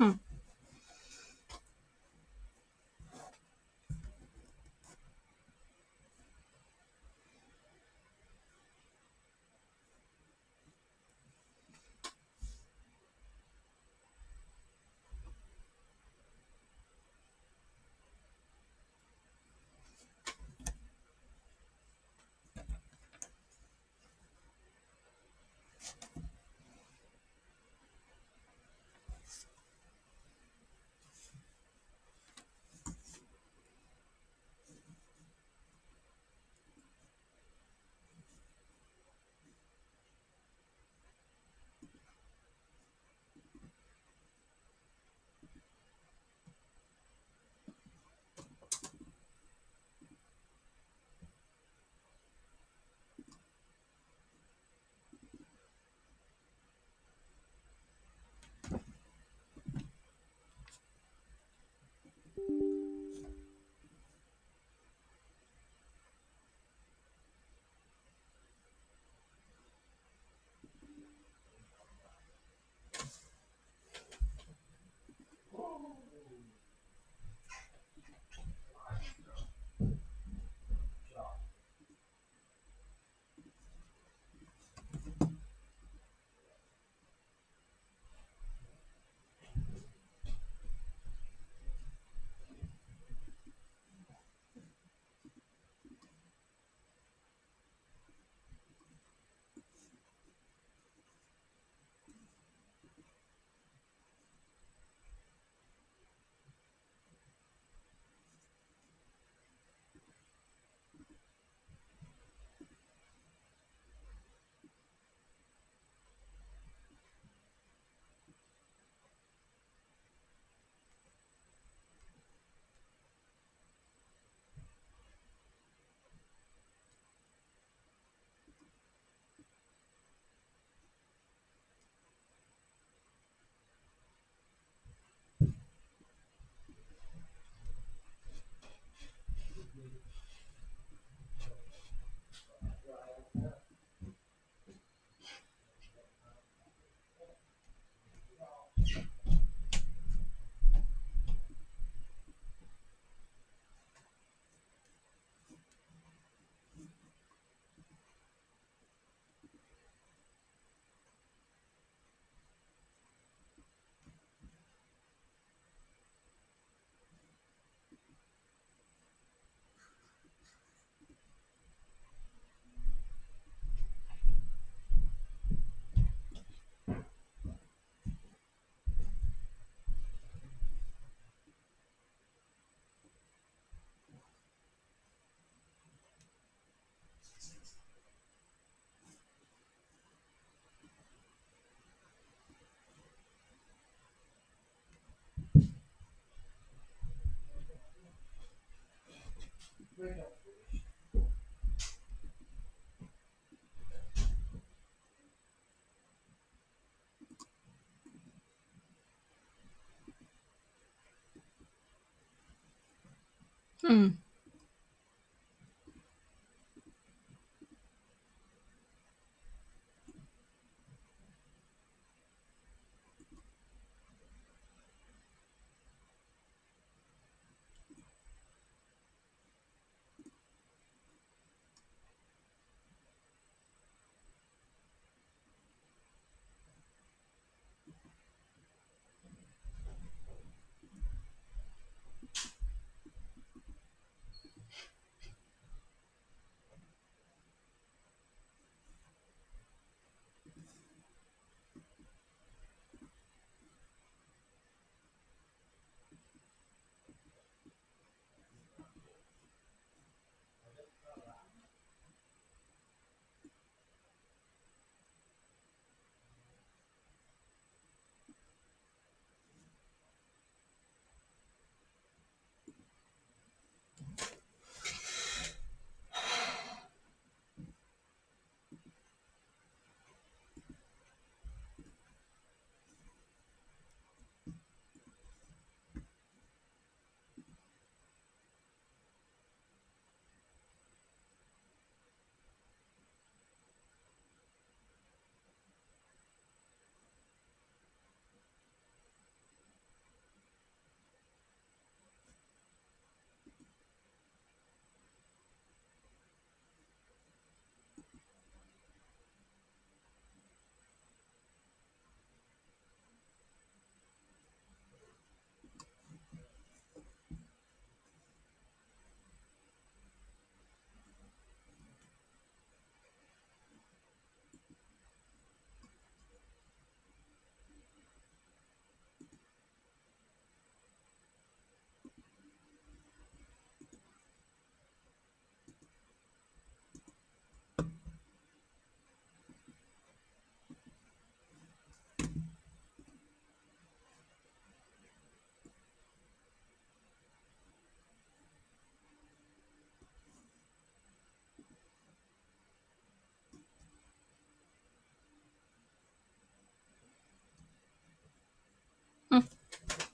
Hmm. Hmm.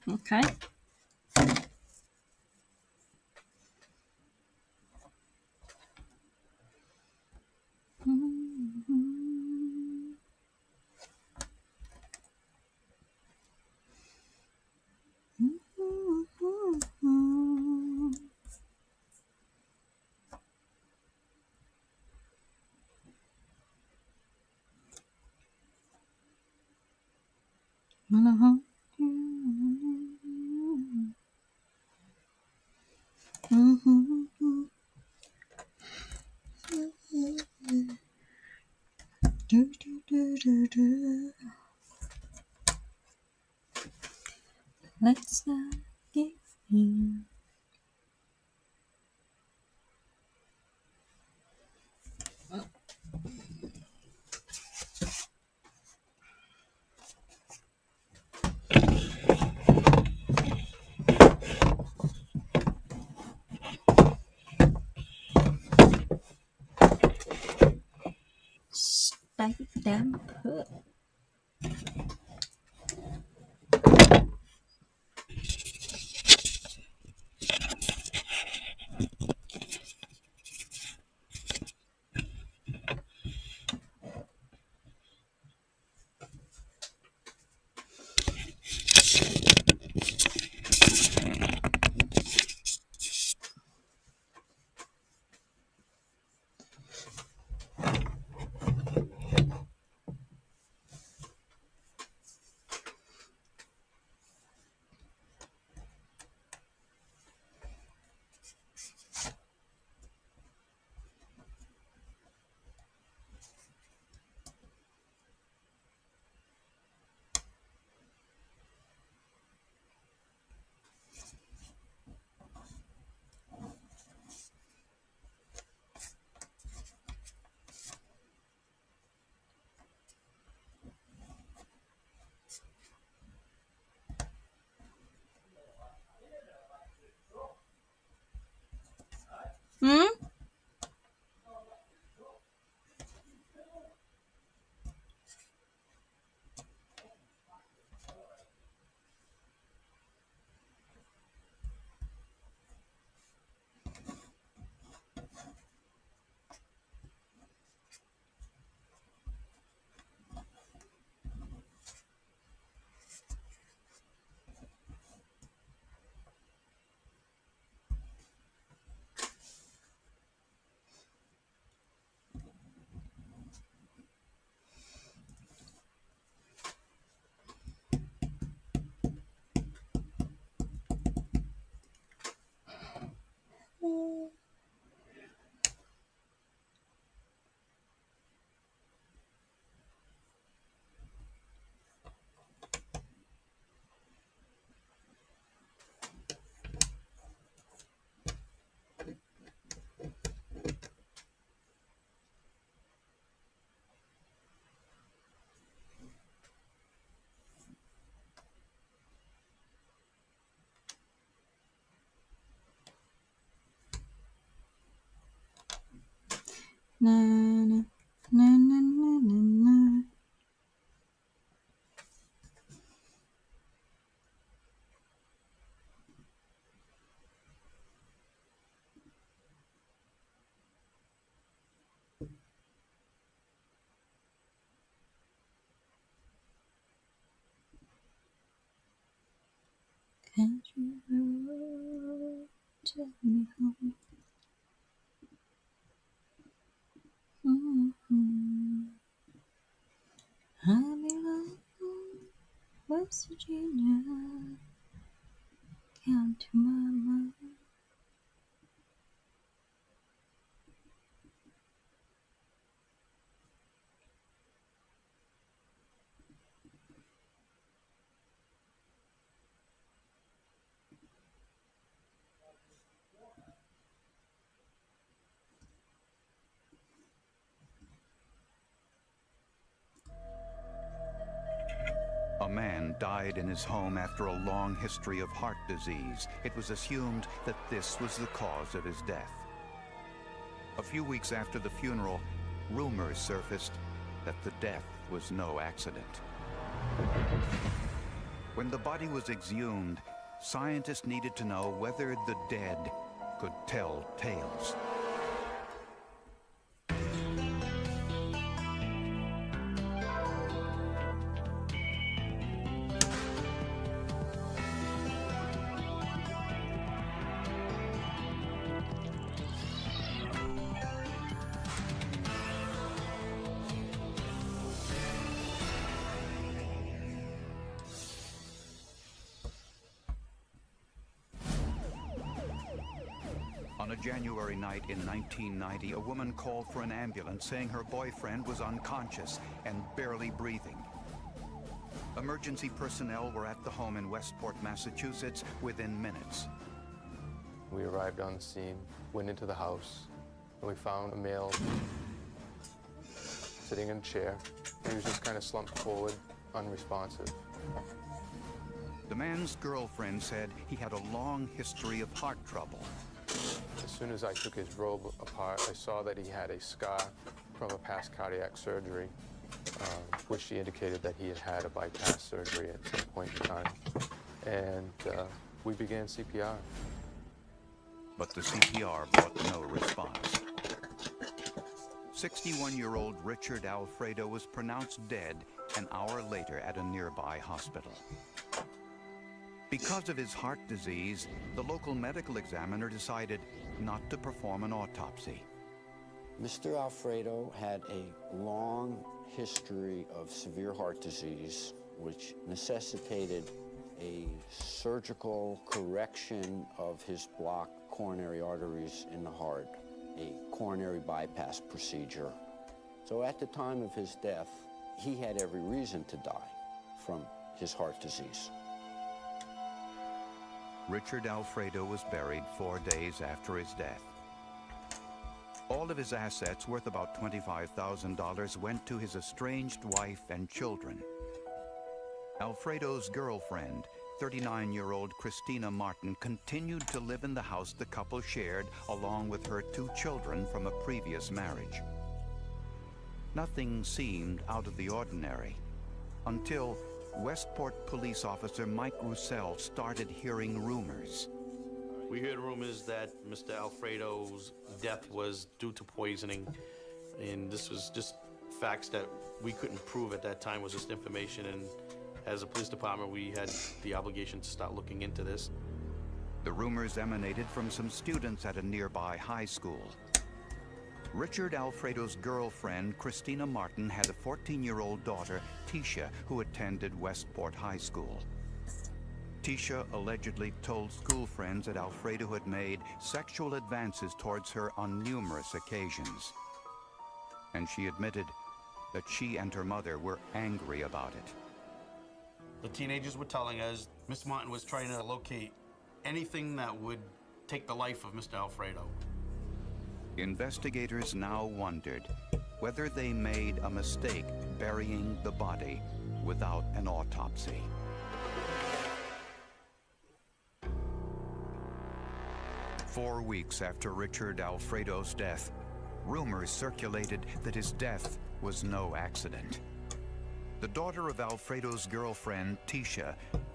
Okay. Let's not give in. Stay damn put. Hmm? Na na na na na na na. Can't you take me home? I belong West Virginia. Come to mama. A man died in his home after a long history of heart disease. It was assumed that this was the cause of his death. A few weeks after the funeral, rumors surfaced that the death was no accident. When the body was exhumed, scientists needed to know whether the dead could tell tales. On a January night in 1990, a woman called for an ambulance saying her boyfriend was unconscious and barely breathing. Emergency personnel were at the home in Westport, Massachusetts within minutes. We arrived on the scene, went into the house, and we found a male sitting in a chair. He was just kind of slumped forward, unresponsive. The man's girlfriend said he had a long history of heart trouble. As soon as I took his robe apart, I saw that he had a scar from a past cardiac surgery, which indicated that he had had a bypass surgery at some point in time. And we began CPR. But the CPR brought no response. 61-year-old Richard Alfredo was pronounced dead an hour later at a nearby hospital. Because of his heart disease, the local medical examiner decided not to perform an autopsy. Mr. Alfredo had a long history of severe heart disease, which necessitated a surgical correction of his blocked coronary arteries in the heart, a coronary bypass procedure. So at the time of his death, he had every reason to die from his heart disease. Richard Alfredo was buried 4 days after his death. All of his assets, worth about $25,000, went to his estranged wife and children. Alfredo's girlfriend, 39-year-old Christina Martin, continued to live in the house the couple shared along with her 2 children from a previous marriage. Nothing seemed out of the ordinary until Westport police officer Mike Roussel started hearing rumors. We heard rumors that Mr. Alfredo's death was due to poisoning, and this was just facts that we couldn't prove at that time, was just information, and as a police department, we had the obligation to start looking into this. The rumors emanated from some students at a nearby high school. Richard Alfredo's girlfriend, Christina Martin, had a 14-year-old daughter, Tisha, who attended Westport High School. Tisha allegedly told school friends that Alfredo had made sexual advances towards her on numerous occasions. And she admitted that she and her mother were angry about it. The teenagers were telling us Miss Martin was trying to locate anything that would take the life of Mr. Alfredo. Investigators now wondered whether they made a mistake burying the body without an autopsy. Four weeks after Richard Alfredo's death, rumors circulated that his death was no accident. The daughter of Alfredo's girlfriend, Tisha,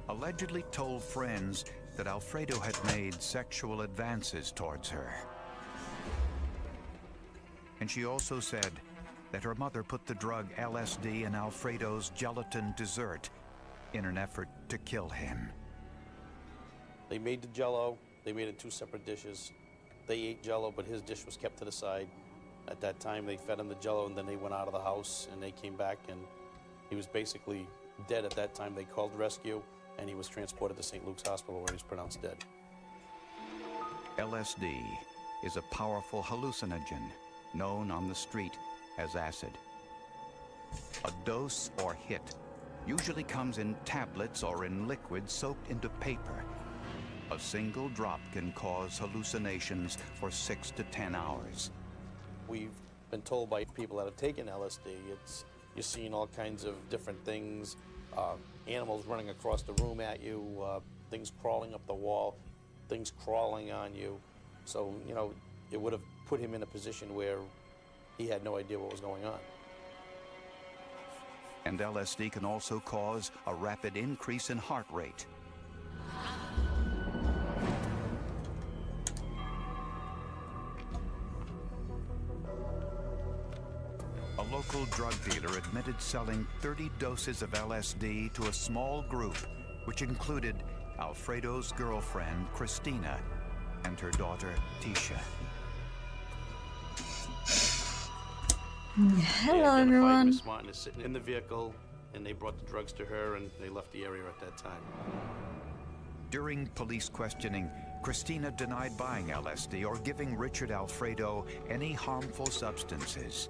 allegedly told friends that Alfredo had made sexual advances towards her. And she also said that her mother put the drug LSD in Alfredo's gelatin dessert in an effort to kill him. They made the Jell-O. They made it 2 separate dishes. They ate Jell-O, but his dish was kept to the side. At that time, they fed him the Jell-O, and then they went out of the house, and they came back, and he was basically dead at that time. They called rescue, and he was transported to St. Luke's Hospital, where he was pronounced dead. LSD is a powerful hallucinogen known on the street as acid. A dose or hit usually comes in tablets or in liquid soaked into paper. A single drop can cause hallucinations for 6 to 10 hours. We've been told by people that have taken LSD, you're seeing all kinds of different things, animals running across the room at you, things crawling up the wall, things crawling on you. So, you know, it would have put him in a position where he had no idea what was going on. And LSD can also cause a rapid increase in heart rate. A local drug dealer admitted selling 30 doses of LSD to a small group, which included Alfredo's girlfriend, Christina, and her daughter, Tisha. Hello, They identified everyone. Miss Martin is sitting in the vehicle, and they brought the drugs to her, and they left the area at that time. During police questioning, Christina denied buying LSD or giving Richard Alfredo any harmful substances.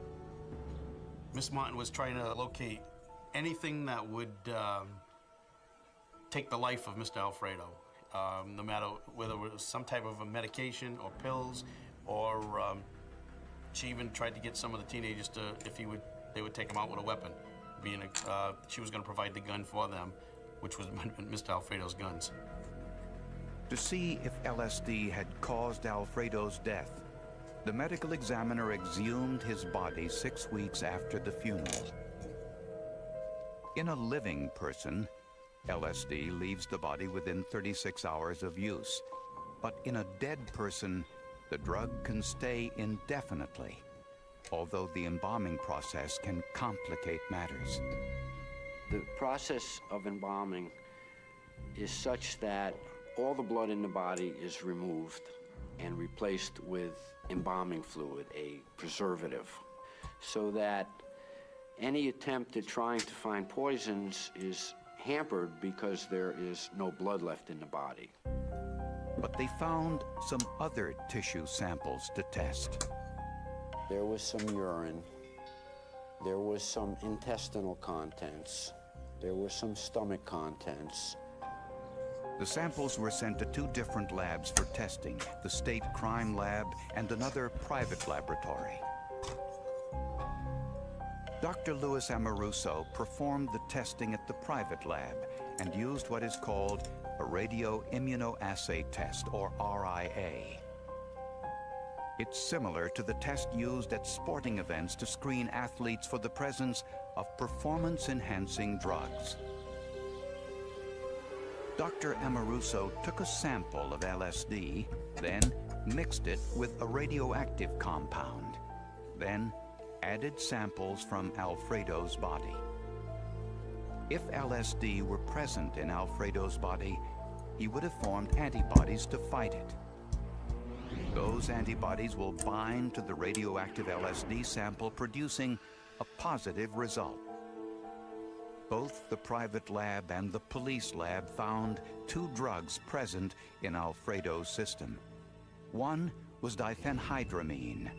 Miss Martin was trying to locate anything that would take the life of Mr. Alfredo, no matter whether it was some type of a medication or pills, or she even tried to get some of the teenagers to, they would take him out with a weapon. She was going to provide the gun for them, which was Mr. Alfredo's guns. To see if LSD had caused Alfredo's death, the medical examiner exhumed his body 6 weeks after the funeral. In a living person, LSD leaves the body within 36 hours of use. But in a dead person, the drug can stay indefinitely, although the embalming process can complicate matters. The process of embalming is such that all the blood in the body is removed and replaced with embalming fluid, a preservative, so that any attempt at trying to find poisons is hampered because there is no blood left in the body. But they found some other tissue samples to test. There was some urine, there was some intestinal contents, there were some stomach contents. The samples were sent to 2 different labs for testing, the State Crime Lab and another private laboratory. Dr. Louis Amoruso performed the testing at the private lab and used what is called a radioimmunoassay test, or RIA. It's similar to the test used at sporting events to screen athletes for the presence of performance-enhancing drugs. Dr. Amoruso took a sample of LSD, then mixed it with a radioactive compound, then added samples from Alfredo's body. If LSD were present in Alfredo's body, he would have formed antibodies to fight it. Those antibodies will bind to the radioactive LSD sample, producing a positive result. Both the private lab and the police lab found 2 drugs present in Alfredo's system. One was diphenhydramine,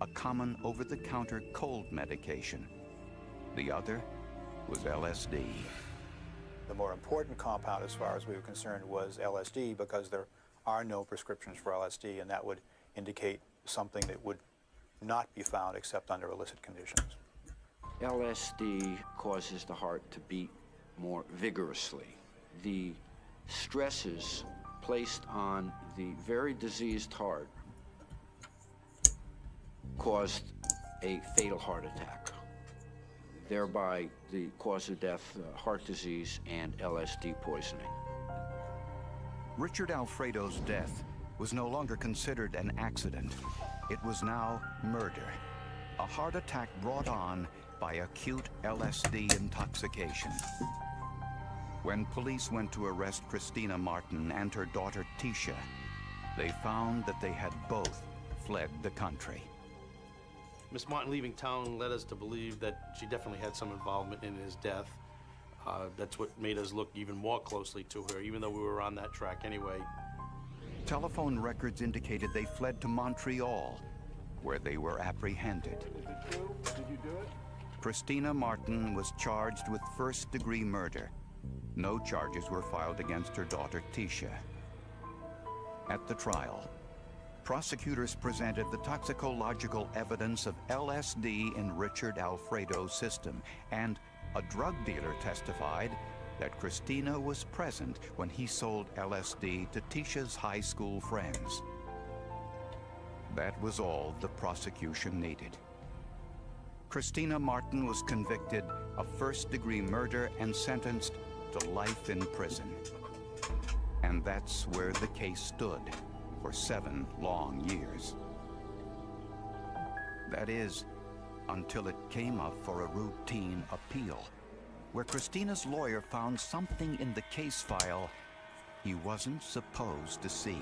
a common over-the-counter cold medication. The other was LSD. The more important compound, as far as we were concerned, was LSD, because there are no prescriptions for LSD, and that would indicate something that would not be found except under illicit conditions. LSD causes the heart to beat more vigorously. The stresses placed on the very diseased heart caused a fatal heart attack, thereby the cause of death, heart disease, and LSD poisoning. Richard Alfredo's death was no longer considered an accident. It was now murder, a heart attack brought on by acute LSD intoxication. When police went to arrest Christina Martin and her daughter Tisha, they found that they had both fled the country. Miss Martin leaving town led us to believe that she definitely had some involvement in his death. That's what made us look even more closely to her, even though we were on that track anyway. Telephone records indicated they fled to Montreal, where they were apprehended. Did you do it? Christina Martin was charged with first-degree murder. No charges were filed against her daughter Tisha. At the trial, prosecutors presented the toxicological evidence of LSD in Richard Alfredo's system, and a drug dealer testified that Christina was present when he sold LSD to Tisha's high school friends. That was all the prosecution needed. Christina Martin was convicted of first-degree murder and sentenced to life in prison. And that's where the case stood for 7 long years. That is, until it came up for a routine appeal, where Christina's lawyer found something in the case file he wasn't supposed to see.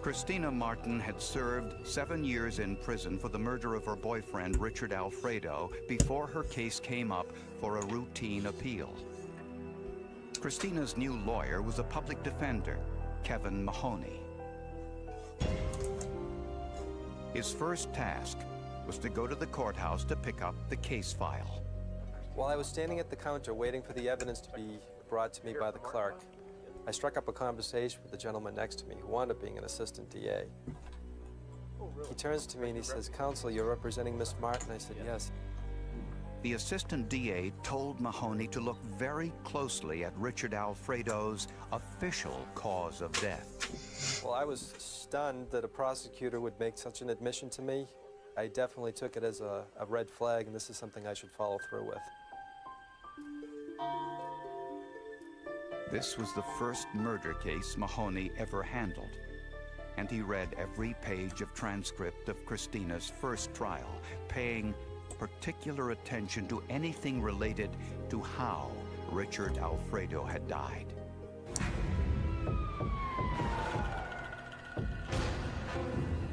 Christina Martin had served 7 years in prison for the murder of her boyfriend, Richard Alfredo, before her case came up for a routine appeal. Christina's new lawyer was a public defender, Kevin Mahoney. His first task was to go to the courthouse to pick up the case file. While I was standing at the counter waiting for the evidence to be brought to me by the clerk, I struck up a conversation with the gentleman next to me who wound up being an assistant DA. He turns to me and he says, "Counsel, you're representing Miss Martin?" I said, "Yes." The assistant DA told Mahoney to look very closely at Richard Alfredo's official cause of death. Well, I was stunned that a prosecutor would make such an admission to me. I definitely took it as a red flag, and this is something I should follow through with. This was the first murder case Mahoney ever handled, and he read every page of transcript of Christina's first trial, paying particular attention to anything related to how Richard Alfredo had died.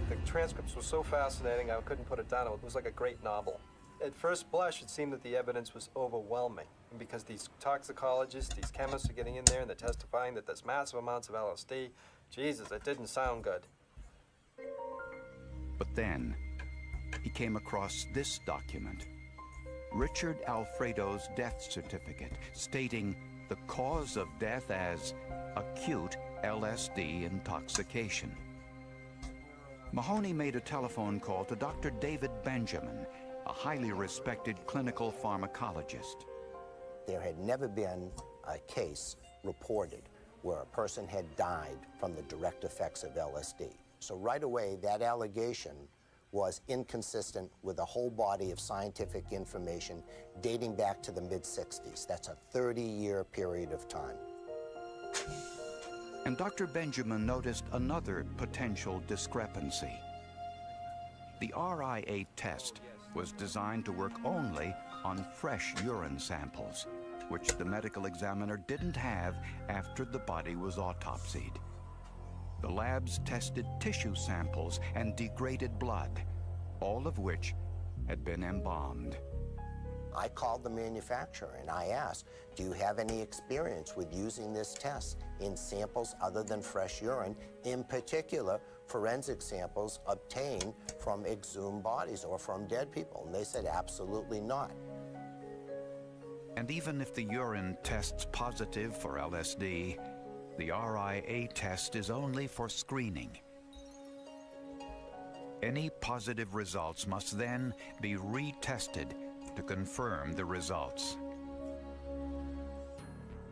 The transcripts were so fascinating, I couldn't put it down. It was like a great novel. At first blush, it seemed that the evidence was overwhelming, because these toxicologists, these chemists are getting in there and they're testifying that there's massive amounts of LSD. Jesus, it didn't sound good. But then, he came across this document, Richard Alfredo's death certificate, stating the cause of death as acute LSD intoxication. Mahoney made a telephone call to Dr. David Benjamin, a highly respected clinical pharmacologist. There had never been a case reported where a person had died from the direct effects of LSD. So right away, that allegation was inconsistent with a whole body of scientific information dating back to the mid-60s. That's a 30-year period of time. And Dr. Benjamin noticed another potential discrepancy. The RIA test was designed to work only on fresh urine samples, which the medical examiner didn't have after the body was autopsied. The labs tested tissue samples and degraded blood, all of which had been embalmed. I called the manufacturer and I asked, do you have any experience with using this test in samples other than fresh urine, in particular forensic samples obtained from exhumed bodies or from dead people? And they said, absolutely not. And even if the urine tests positive for LSD, the RIA test is only for screening. Any positive results must then be retested to confirm the results.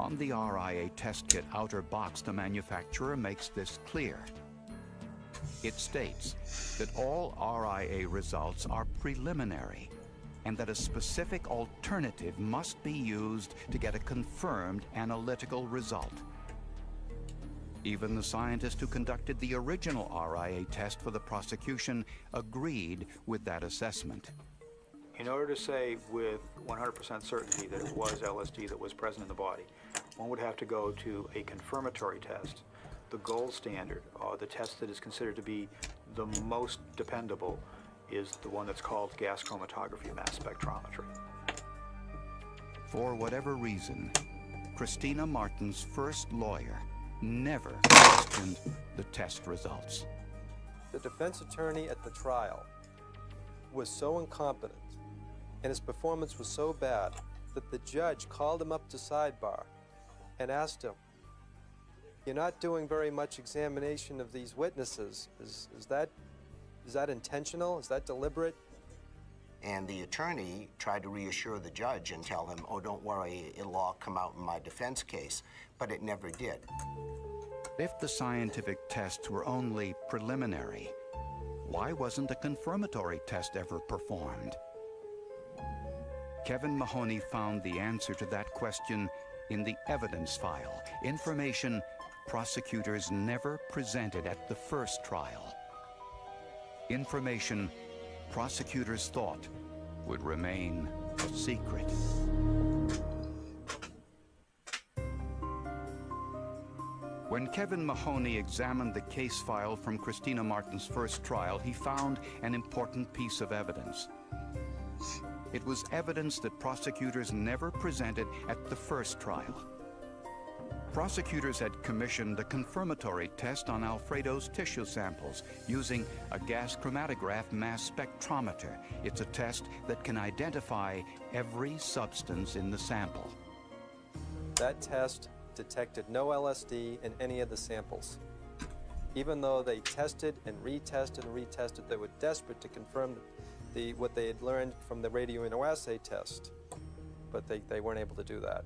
On the RIA test kit outer box, the manufacturer makes this clear. It states that all RIA results are preliminary and that a specific alternative must be used to get a confirmed analytical result. Even the scientist who conducted the original RIA test for the prosecution agreed with that assessment. In order to say with 100% certainty that it was LSD that was present in the body, one would have to go to a confirmatory test. The gold standard, the test that is considered to be the most dependable, is the one that's called gas chromatography mass spectrometry. For whatever reason, Christina Martin's first lawyer never questioned the test results. The defense attorney at the trial was so incompetent and his performance was so bad that the judge called him up to sidebar and asked him, "You're not doing very much examination of these witnesses. Is that intentional? Is that deliberate?" And the attorney tried to reassure the judge and tell him, oh, don't worry, it'll all come out in my defense case, but it never did. If the scientific tests were only preliminary, why wasn't a confirmatory test ever performed? Kevin Mahoney found the answer to that question in the evidence file, information prosecutors never presented at the first trial. Information prosecutors thought would remain a secret. When Kevin Mahoney examined the case file from Christina Martin's first trial, he found an important piece of evidence. It was evidence that prosecutors never presented at the first trial. Prosecutors had commissioned a confirmatory test on Alfredo's tissue samples using a gas chromatograph mass spectrometer. It's a test that can identify every substance in the sample. That test detected no LSD in any of the samples. Even though they tested and retested and retested, they were desperate to confirm what they had learned from the radioimmunoassay test, but they weren't able to do that.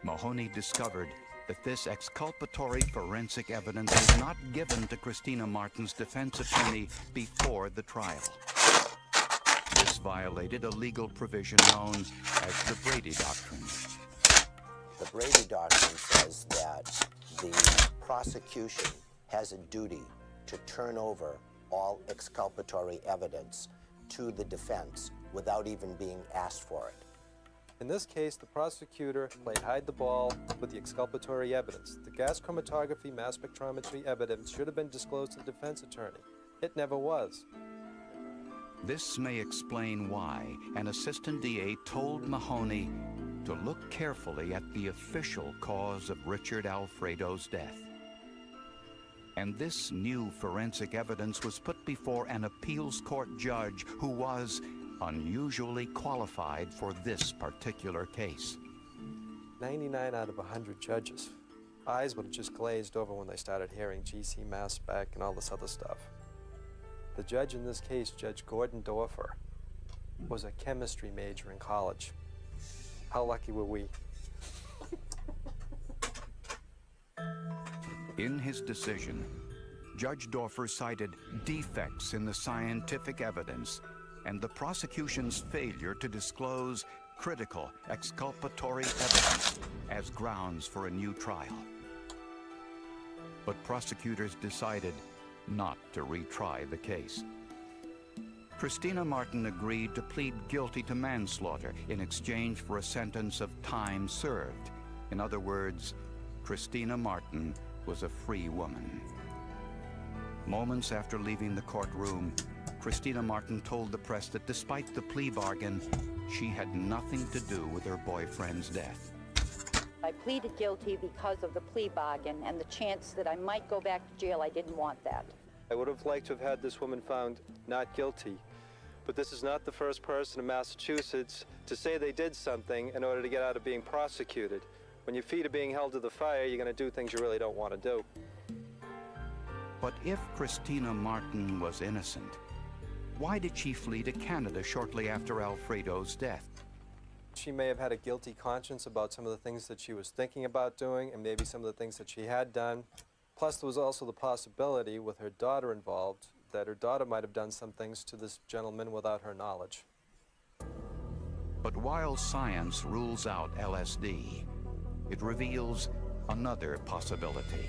Mahoney discovered that this exculpatory forensic evidence was not given to Christina Martin's defense attorney before the trial. This violated a legal provision known as the Brady Doctrine. The Brady Doctrine says that the prosecution has a duty to turn over all exculpatory evidence to the defense without even being asked for it. In this case, the prosecutor played hide the ball with the exculpatory evidence. The gas chromatography mass spectrometry evidence should have been disclosed to the defense attorney. It never was. This may explain why an assistant DA told Mahoney to look carefully at the official cause of Richard Alfredo's death. And this new forensic evidence was put before an appeals court judge who was unusually qualified for this particular case. 99 out of 100 judges. Eyes would have just glazed over when they started hearing GC mass spec and all this other stuff. The judge in this case, Judge Gordon Dorfer, was a chemistry major in college. How lucky were we? In his decision, Judge Dorfer cited defects in the scientific evidence and the prosecution's failure to disclose critical exculpatory evidence as grounds for a new trial. But prosecutors decided not to retry the case. Christina Martin agreed to plead guilty to manslaughter in exchange for a sentence of time served. In other words, Christina Martin was a free woman. Moments after leaving the courtroom, Christina Martin told the press that despite the plea bargain, she had nothing to do with her boyfriend's death. I pleaded guilty because of the plea bargain and the chance that I might go back to jail. I didn't want that. I would have liked to have had this woman found not guilty, but this is not the first person in Massachusetts to say they did something in order to get out of being prosecuted. When your feet are being held to the fire, you're going to do things you really don't want to do. But if Christina Martin was innocent, why did she flee to Canada shortly after Alfredo's death? She may have had a guilty conscience about some of the things that she was thinking about doing and maybe some of the things that she had done. Plus, there was also the possibility, with her daughter involved, that her daughter might have done some things to this gentleman without her knowledge. But while science rules out LSD, it reveals another possibility.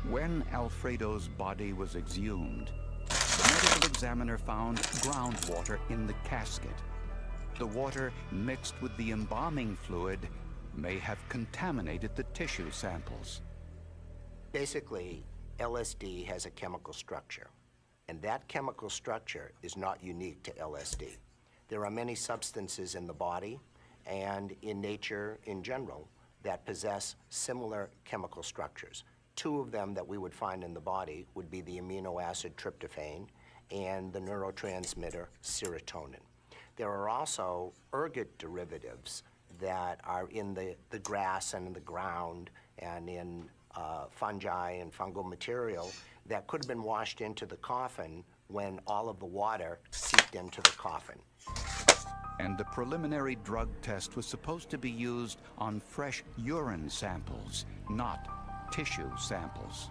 When Alfredo's body was exhumed, the medical examiner found groundwater in the casket. The water mixed with the embalming fluid may have contaminated the tissue samples. Basically, LSD has a chemical structure, and that chemical structure is not unique to LSD. There are many substances in the body and in nature in general that possess similar chemical structures. Two of them that we would find in the body would be the amino acid tryptophan and the neurotransmitter serotonin. There are also ergot derivatives that are in the grass and in the ground and in fungi and fungal material that could have been washed into the coffin when all of the water seeped into the coffin. And the preliminary drug test was supposed to be used on fresh urine samples not tissue samples.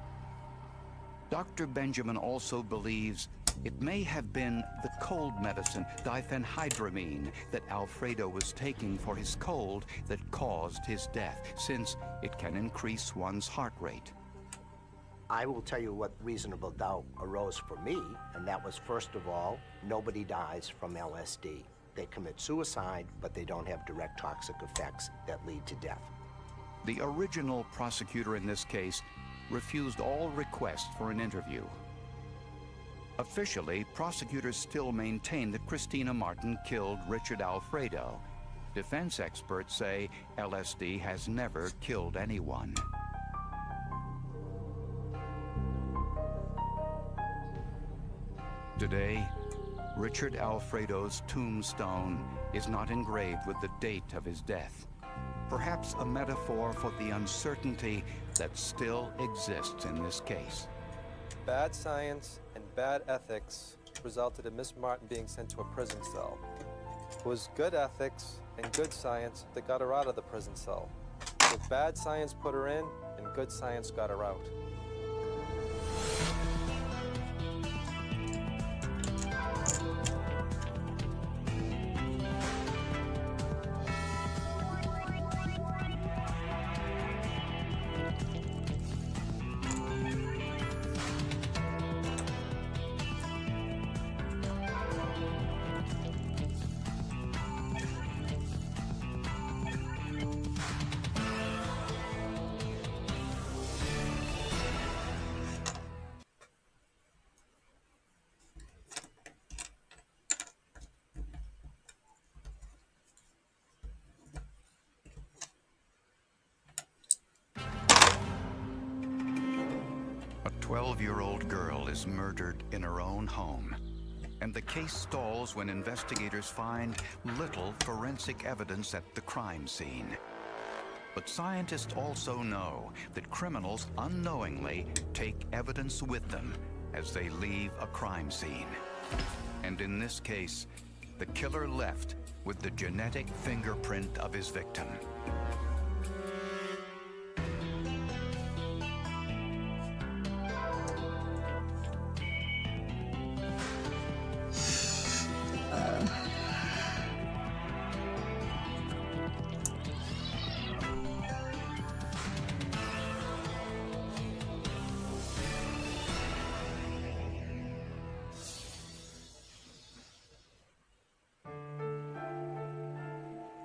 Dr. Benjamin also believes it may have been the cold medicine, diphenhydramine, that Alfredo was taking for his cold that caused his death, since it can increase one's heart rate. I will tell you what reasonable doubt arose for me, and that was, first of all, nobody dies from LSD. They commit suicide, but they don't have direct toxic effects that lead to death. The original prosecutor in this case refused all requests for an interview. Officially, prosecutors still maintain that Christina Martin killed Richard Alfredo. Defense experts say LSD has never killed anyone. Today, Richard Alfredo's tombstone is not engraved with the date of his death. Perhaps a metaphor for the uncertainty that still exists in this case. Bad science and bad ethics resulted in Miss Martin being sent to a prison cell. It was good ethics and good science that got her out of the prison cell. With bad science put her in, and good science got her out. A 12-year-old girl is murdered in her own home, and the case stalls when investigators find little forensic evidence at the crime scene. But scientists also know that criminals unknowingly take evidence with them as they leave a crime scene. And in this case, the killer left with the genetic fingerprint of his victim.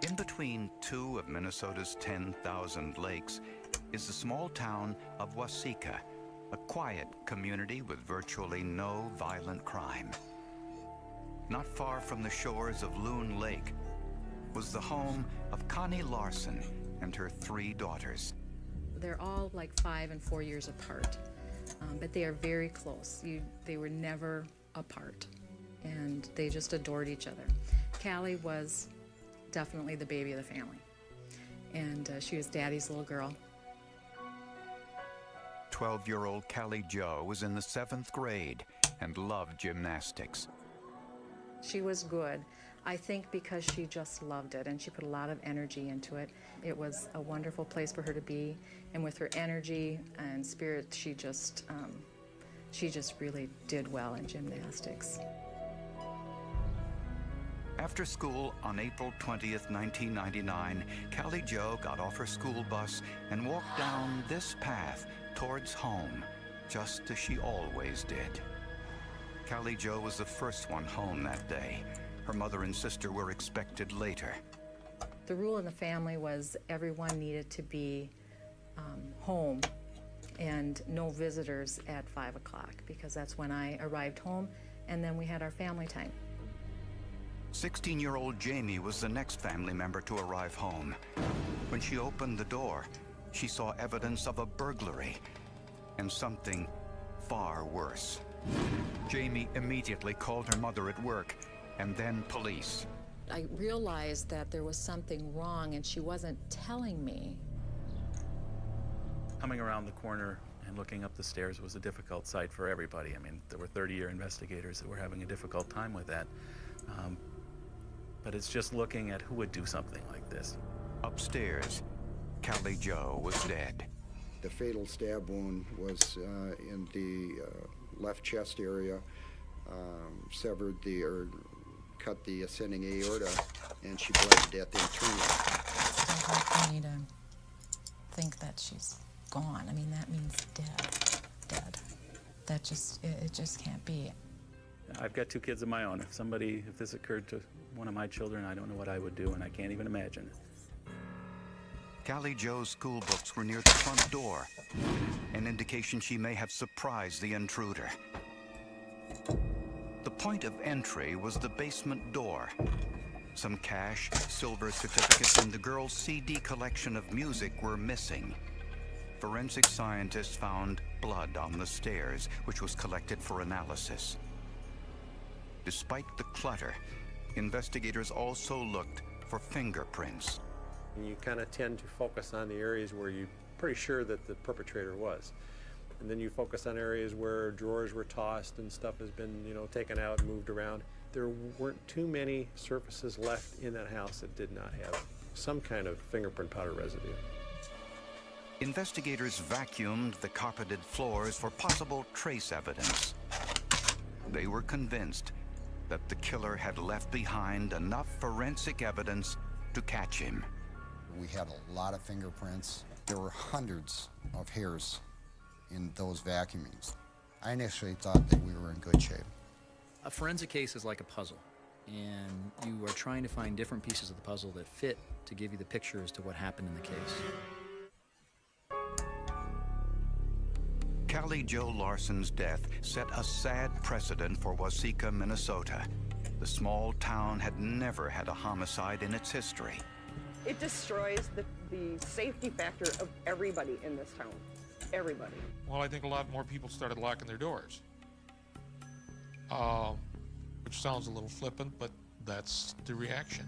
In between two of Minnesota's 10,000 lakes is the small town of Waseca, a quiet community with virtually no violent crime. Not far from the shores of Loon Lake was the home of Connie Larson and her 3 daughters. They're all like 5 and 4 years apart, but they are very close. They were never apart, and they just adored each other. Callie was definitely the baby of the family, and she was Daddy's little girl. 12-year-old Callie Jo was in the 7th grade and loved gymnastics. She was good, I think, because she just loved it, and she put a lot of energy into it. It was a wonderful place for her to be, and with her energy and spirit, she just really did well in gymnastics. After school on April 20th, 1999, Callie Jo got off her school bus and walked down this path towards home, just as she always did. Callie Jo was the first one home that day. Her mother and sister were expected later. The rule in the family was everyone needed to be home and no visitors at 5 o'clock, because that's when I arrived home, and then we had our family time. 16-year-old Jamie was the next family member to arrive home. When she opened the door, she saw evidence of a burglary and something far worse. Jamie immediately called her mother at work and then police. I realized that there was something wrong and she wasn't telling me. Coming around the corner and looking up the stairs was a difficult sight for everybody. I mean, there were 30-year investigators that were having a difficult time with that. But it's just looking at who would do something like this. Upstairs, Callie Jo was dead. The fatal stab wound was in the left chest area, cut the ascending aorta, and she bled to death internally. It's hard for me to think that she's gone. I mean, that means dead. That it just can't be. I've got 2 kids of my own. If this occurred to one of my children, I don't know what I would do, and I can't even imagine it. Callie Jo's school books were near the front door, an indication she may have surprised the intruder. The point of entry was the basement door. Some cash, silver certificates, and the girl's CD collection of music were missing. Forensic scientists found blood on the stairs, which was collected for analysis. Despite the clutter, investigators also looked for fingerprints. You kind of tend to focus on the areas where you're pretty sure that the perpetrator was. And then you focus on areas where drawers were tossed and stuff has been, taken out and moved around. There weren't too many surfaces left in that house that did not have some kind of fingerprint powder residue. Investigators vacuumed the carpeted floors for possible trace evidence. They were convinced that the killer had left behind enough forensic evidence to catch him. We had a lot of fingerprints. There were hundreds of hairs in those vacuumings. I initially thought that we were in good shape. A forensic case is like a puzzle, and you are trying to find different pieces of the puzzle that fit to give you the picture as to what happened in the case. Callie Jo Larson's death set a sad precedent for Waseca, Minnesota. The small town had never had a homicide in its history. It destroys the safety factor of everybody in this town. Everybody. Well, I think a lot more people started locking their doors, which sounds a little flippant, but that's the reaction.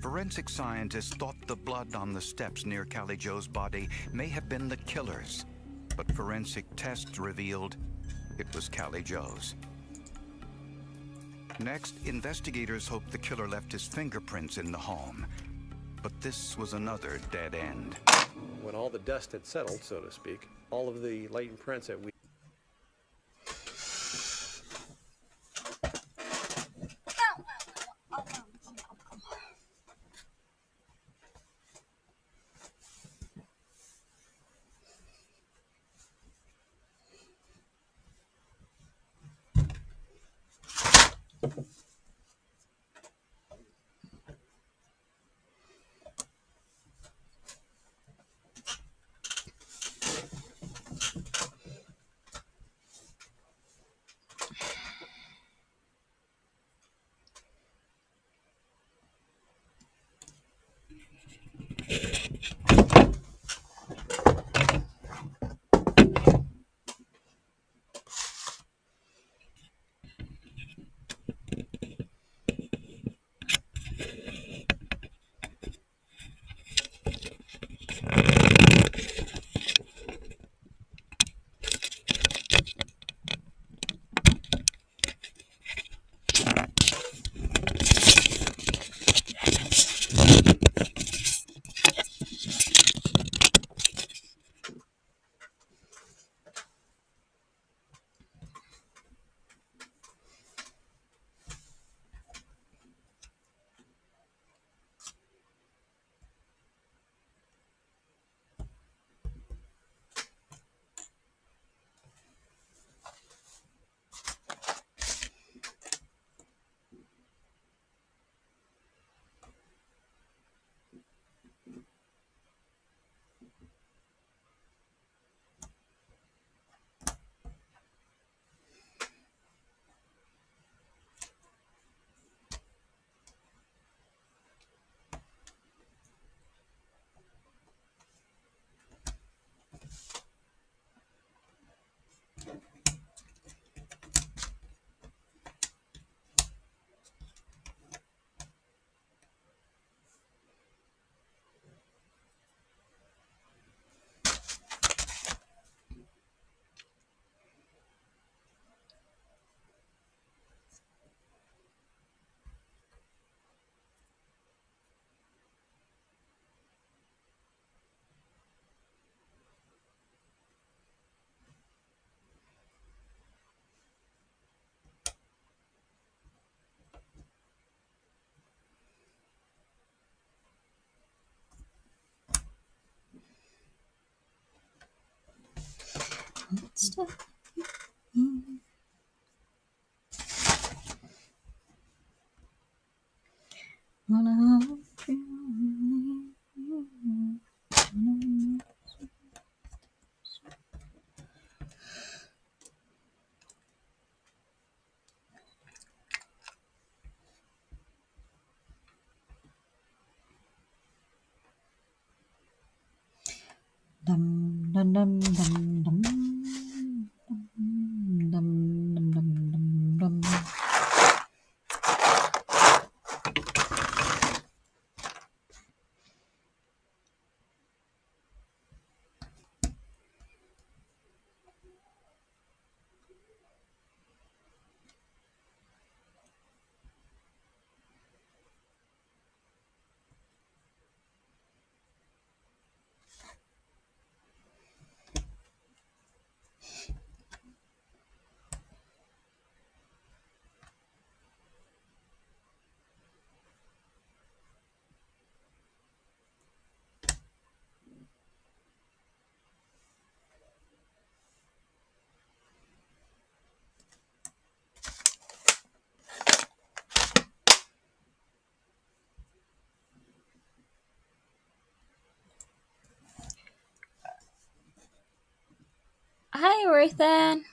Forensic scientists thought the blood on the steps near Callie Jo's body may have been the killer's, but forensic tests revealed it was Callie Jo's. Next, investigators hoped the killer left his fingerprints in the home, but this was another dead end. When all the dust had settled, so to speak, all of the latent prints that we Dum dum dum dum dum dum dum dum dum. Hi, Ruthann.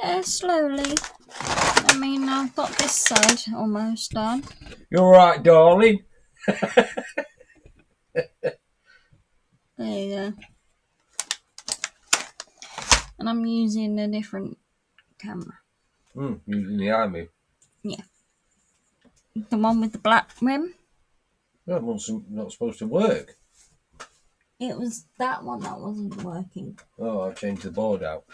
Yeah, slowly. I mean, I've got this side almost done. You're right, darling. There you go. And I'm using a different camera. Using the iMovie. Yeah. The one with the black rim. That one's not supposed to work. It was that one that wasn't working. Oh, I've changed the board out.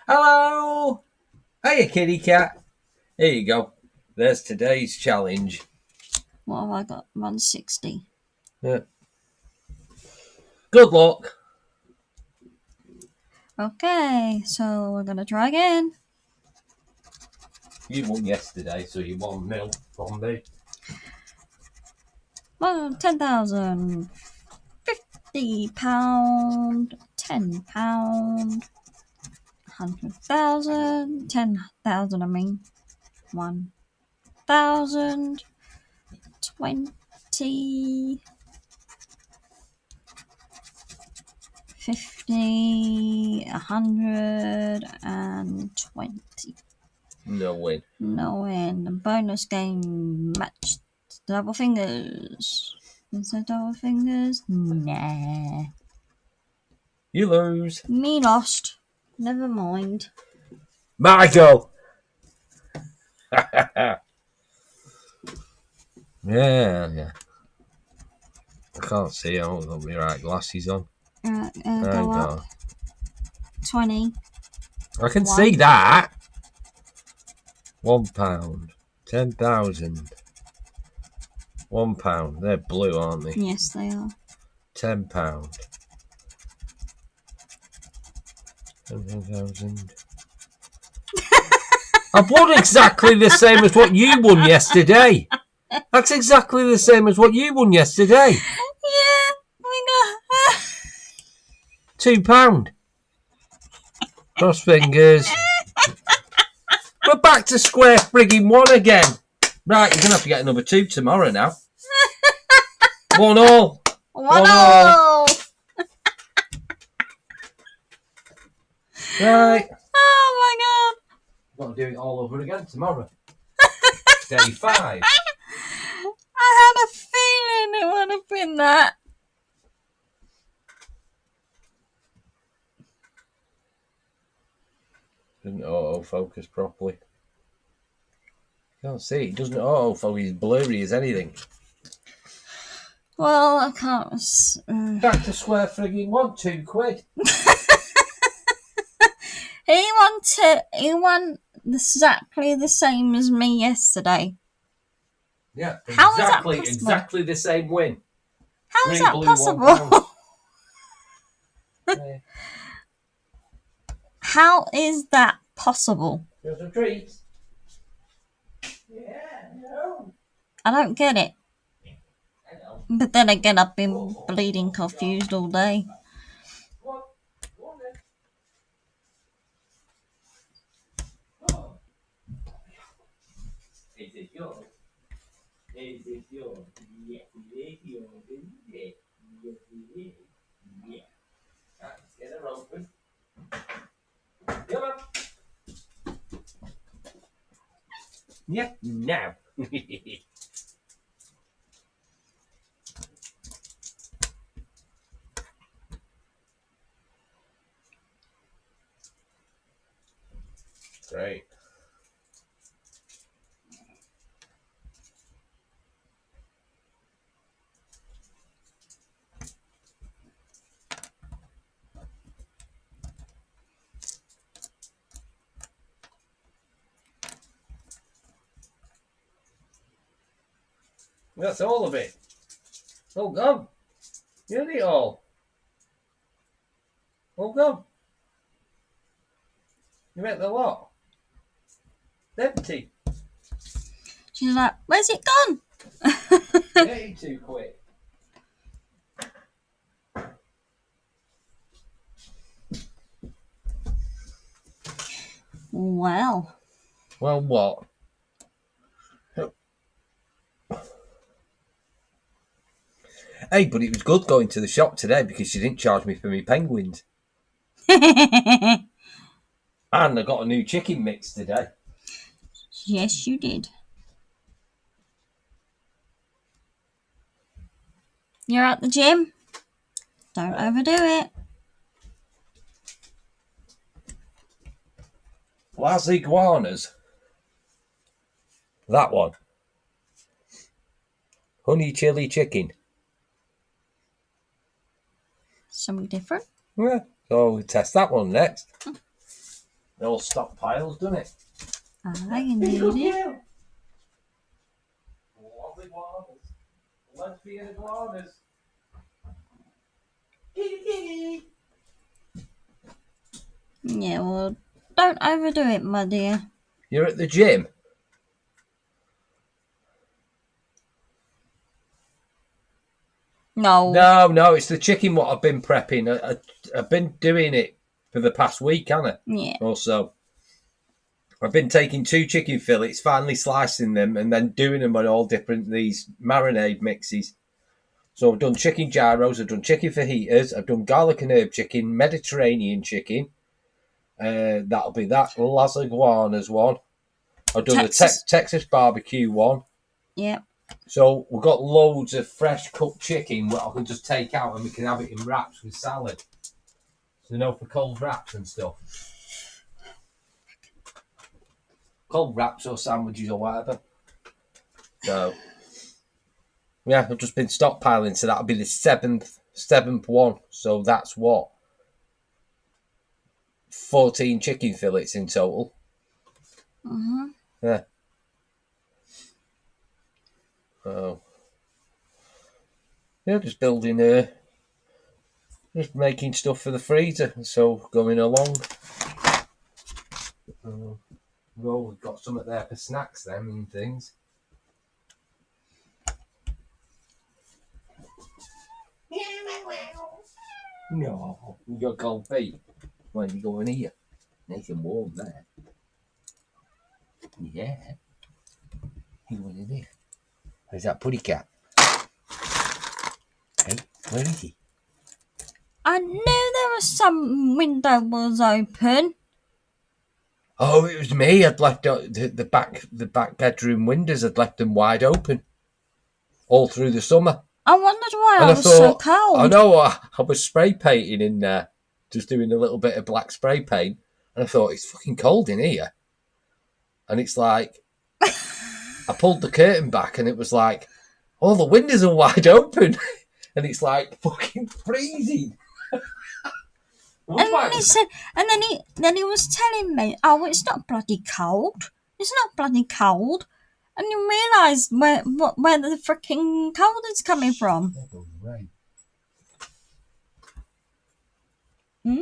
Hello! Hiya, kitty cat. Here you go. There's today's challenge. What have I got? 160. Yeah. Good luck. Okay, so we're gonna try again. You won yesterday, so you won nil from me. Well, 10,000. £50. £10. 100,000. 10,000, I mean. 1,000. 20. 50. 120. No win. No win. The bonus game matched. Double fingers. Is there double fingers? Nah. You lose. Me lost. Never mind. Michael! Yeah. I can't see. I haven't got my right glasses on. Go up. 20. I can see that. £1. 10,000. £1. They're blue, aren't they? Yes, they are. £10. 10,000. I've won exactly the same as what you won yesterday. That's exactly the same as what you won yesterday. Yeah, we got £2. Cross fingers. We're back to square frigging one again. Right, you're going to have to get another 2 tomorrow now. 1-1. 1-1. Right. Oh my god. Got to do it all over again tomorrow. Day 5. I had a feeling it would have been that. Didn't auto-focus properly. Can't see. It doesn't autofocus. It's blurry as anything. Well, I can't. Back to square frigging one, £2. He won exactly the same as me yesterday. Yeah, How is that possible? exactly the same win. How is that possible? Yeah. How is that possible? There's some treats. Yeah, no. I don't get it. But then again, I've been bleeding confused all day. Is it yours? Is it yours? Yes, it is yours, isn't it? Yes, it is. Yeah. Let's get her open. Come on. Yep, now. Great. That's all of it. Oh, gone. You had it all. All gone. You ate the lot. Empty. She's like, where's it gone? You ate it too quick. Well. Well, what? Hey, but it was good going to the shop today because she didn't charge me for me penguins. And I got a new chicken mix today. Yes, you did. You're at the gym? Don't overdo it. Las Iguanas. That one. Honey chili chicken. Something different. Yeah. So we'll test that one next. It all stockpiles, doesn't it? I need it. Las Iguanas. Lesbian iguanas. Yeah, well, don't overdo it, my dear. You're at the gym? No. No, it's the chicken what I've been prepping. I've been doing it for the past week, haven't I? Yeah. Or so. I've been taking 2 chicken fillets, finally slicing them, and then doing them on all different these marinade mixes. So I've done chicken gyros, I've done chicken fajitas, I've done garlic and herb chicken, Mediterranean chicken. That'll be that Las Iguanas one. I've done the Texas barbecue one. Yep. So we've got loads of fresh cooked chicken that I can just take out and we can have it in wraps with salad. So for cold wraps and stuff. Cold wraps or sandwiches or whatever. So yeah, I've just been stockpiling, so that'll be the seventh one. So that's what? 14 chicken fillets in total. Mm-hmm. Yeah. Oh. Yeah, just building just making stuff for the freezer. So going along. Well, we've got some there for snacks then and things. No, you got cold feet. Why don't you go in here? Nice and warm there. Yeah. You go in here. Where's that putty cat? Hey, where is he? I knew there was some window was open. Oh, it was me. I'd left the back bedroom windows. I'd left them wide open all through the summer. I wondered why I was so cold. I know. I was spray painting in there, just doing a little bit of black spray paint, and I thought it's fucking cold in here, and it's like I pulled the curtain back and it was like, all the windows are wide open. And it's like fucking freezing. And then he said, and then he was telling me, oh, it's not bloody cold. It's not bloody cold. And you realise where the freaking cold is coming from. Hmm?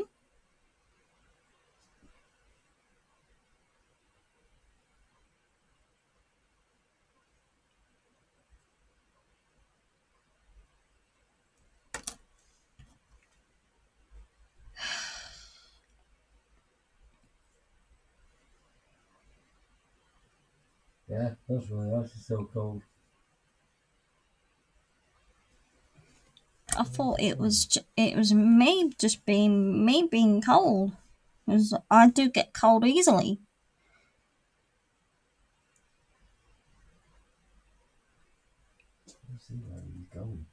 Yeah, that's really nice. It's so cold. I thought it was me just being cold, because I do get cold easily. Let's see where he's going.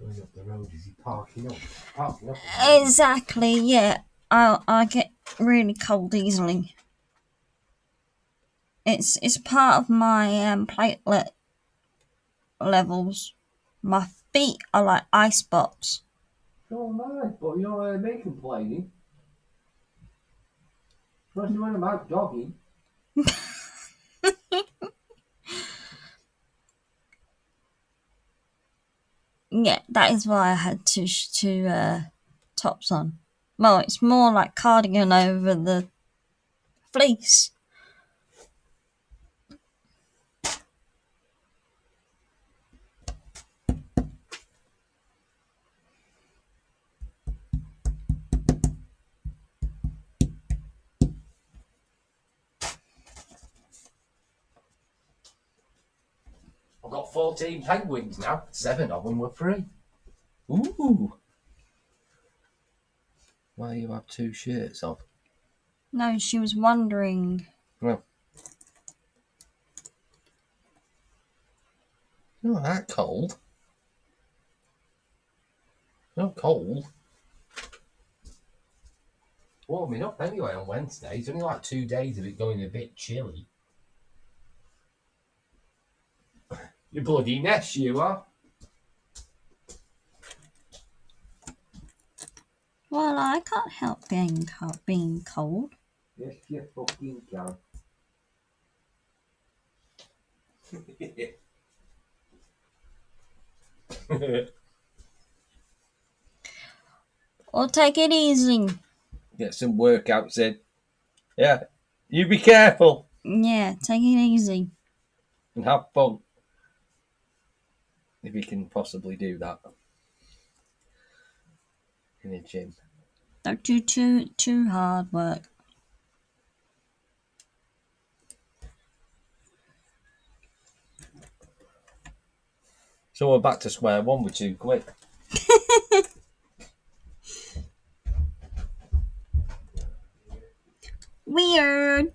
Going up the road, is he parking up? Parking up. Exactly, yeah. I get really cold easily. It's part of my platelet levels. My feet are like ice box. So am I, but you don't hear me complaining. Especially when I'm out jogging. Yeah, that is why I had two tops on. Well, it's more like cardigan over the fleece. I've got 14 penguins now. 7 of them were free. Ooh. Why you have 2 shirts on? No, she was wondering. Well, not that cold. Not cold. Warming up anyway on Wednesday. It's only like 2 days of it going a bit chilly. You bloody nest, you are. Well, I can't help being cold. Yes, you fucking can. Or take it easy. Get some workouts in. Yeah. You be careful. Yeah, take it easy. And have fun. If you can possibly do that. In a gym. Don't do too hard work. So we're back to square one with 2 quid. Weird.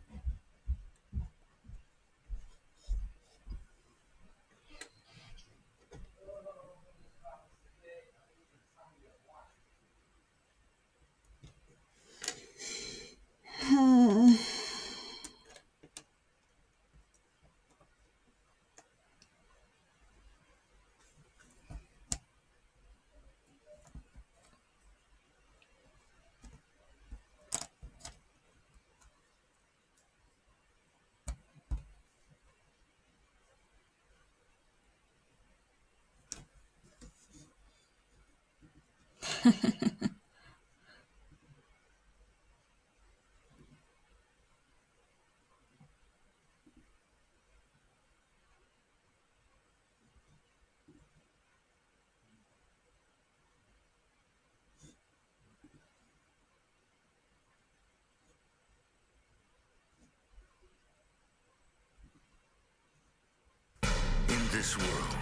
In this world,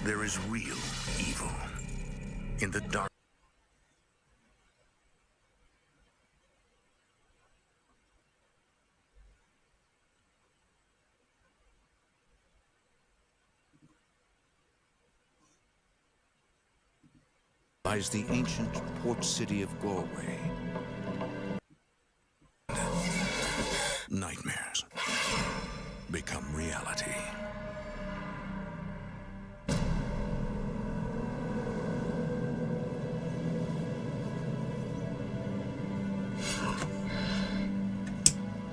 there is real evil. In the dark. lies the ancient port city of Galway. Nightmares become reality.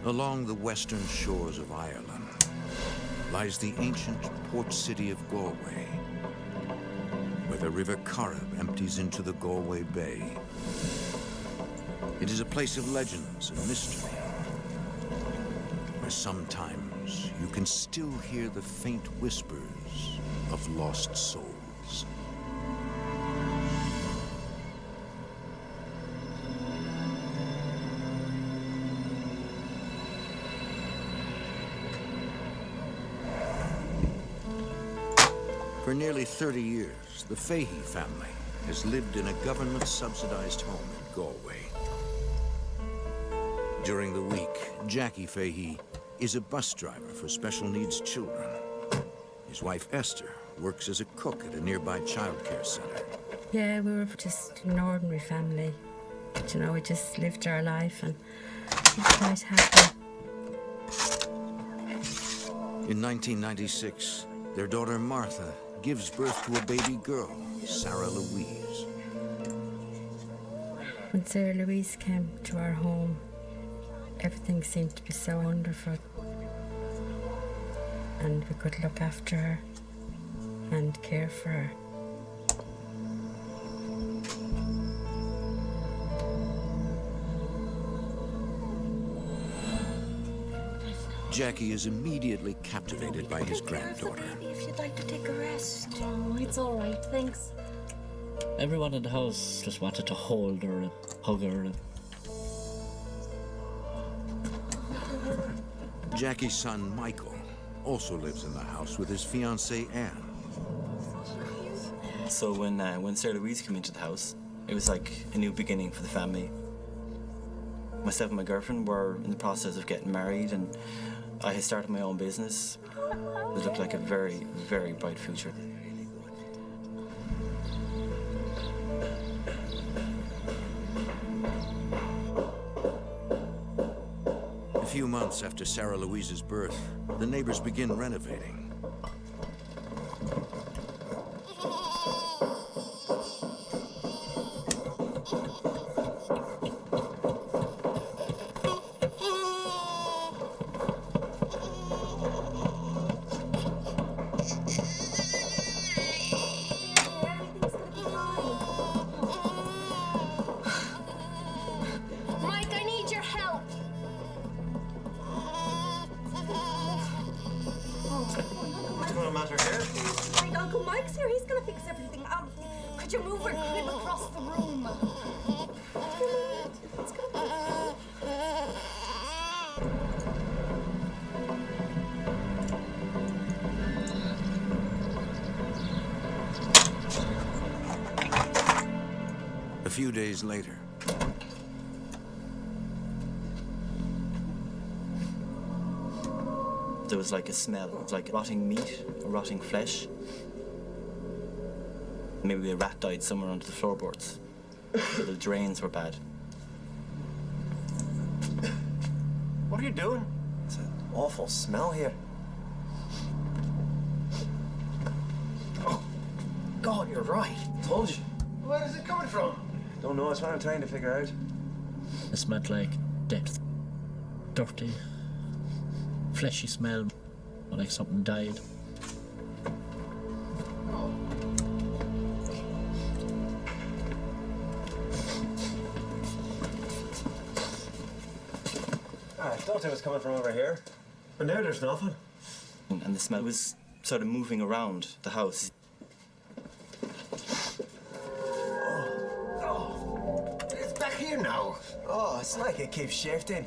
Along the western shores of Ireland lies the ancient port city of Galway, where the River Corrib empties into the Galway Bay. It is a place of legends and mystery, where sometimes you can still hear the faint whispers of lost souls. For nearly 30 years, the Fahey family has lived in a government-subsidized home in Galway. During the week, Jackie Fahey is a bus driver for special needs children. His wife, Esther, works as a cook at a nearby childcare center. Yeah, we were just an ordinary family. But, you know, we just lived our life and we were quite happy. In 1996, their daughter, Martha, gives birth to a baby girl, Sarah Louise. When Sarah Louise came to our home, everything seemed to be so wonderful. And we could look after her and care for her. Jackie is immediately captivated by his granddaughter. If you'd like to take a rest. Oh, it's all right, thanks. Everyone in the house just wanted to hold her and hug her. Jackie's son, Michael, also lives in the house with his fiancée, Anne. So when Sarah Louise came into the house, it was like a new beginning for the family. Myself and my girlfriend were in the process of getting married, and I had started my own business. It looked like a very, very bright future. A few months after Sarah Louise's birth, the neighbors begin renovating. Mike, I need your help. What's going to matter here? Right, Uncle Mike's here. He's gonna fix everything. Could you move her crib across the room? It's gonna A few days later, There was like a smell. It was like rotting meat or rotting flesh. Maybe a rat died somewhere under the floorboards. The drains were bad. What are you doing? It's an awful smell here. Oh, God, you're right. Told you. Where is it coming from? Don't know. It's what I'm trying to figure out. It smelled like death. Dirty, fleshy smell, like something died. I thought it was coming from over here, but now there's nothing. And the smell was sort of moving around the house. It's back here now. Oh, it's like it keeps shifting.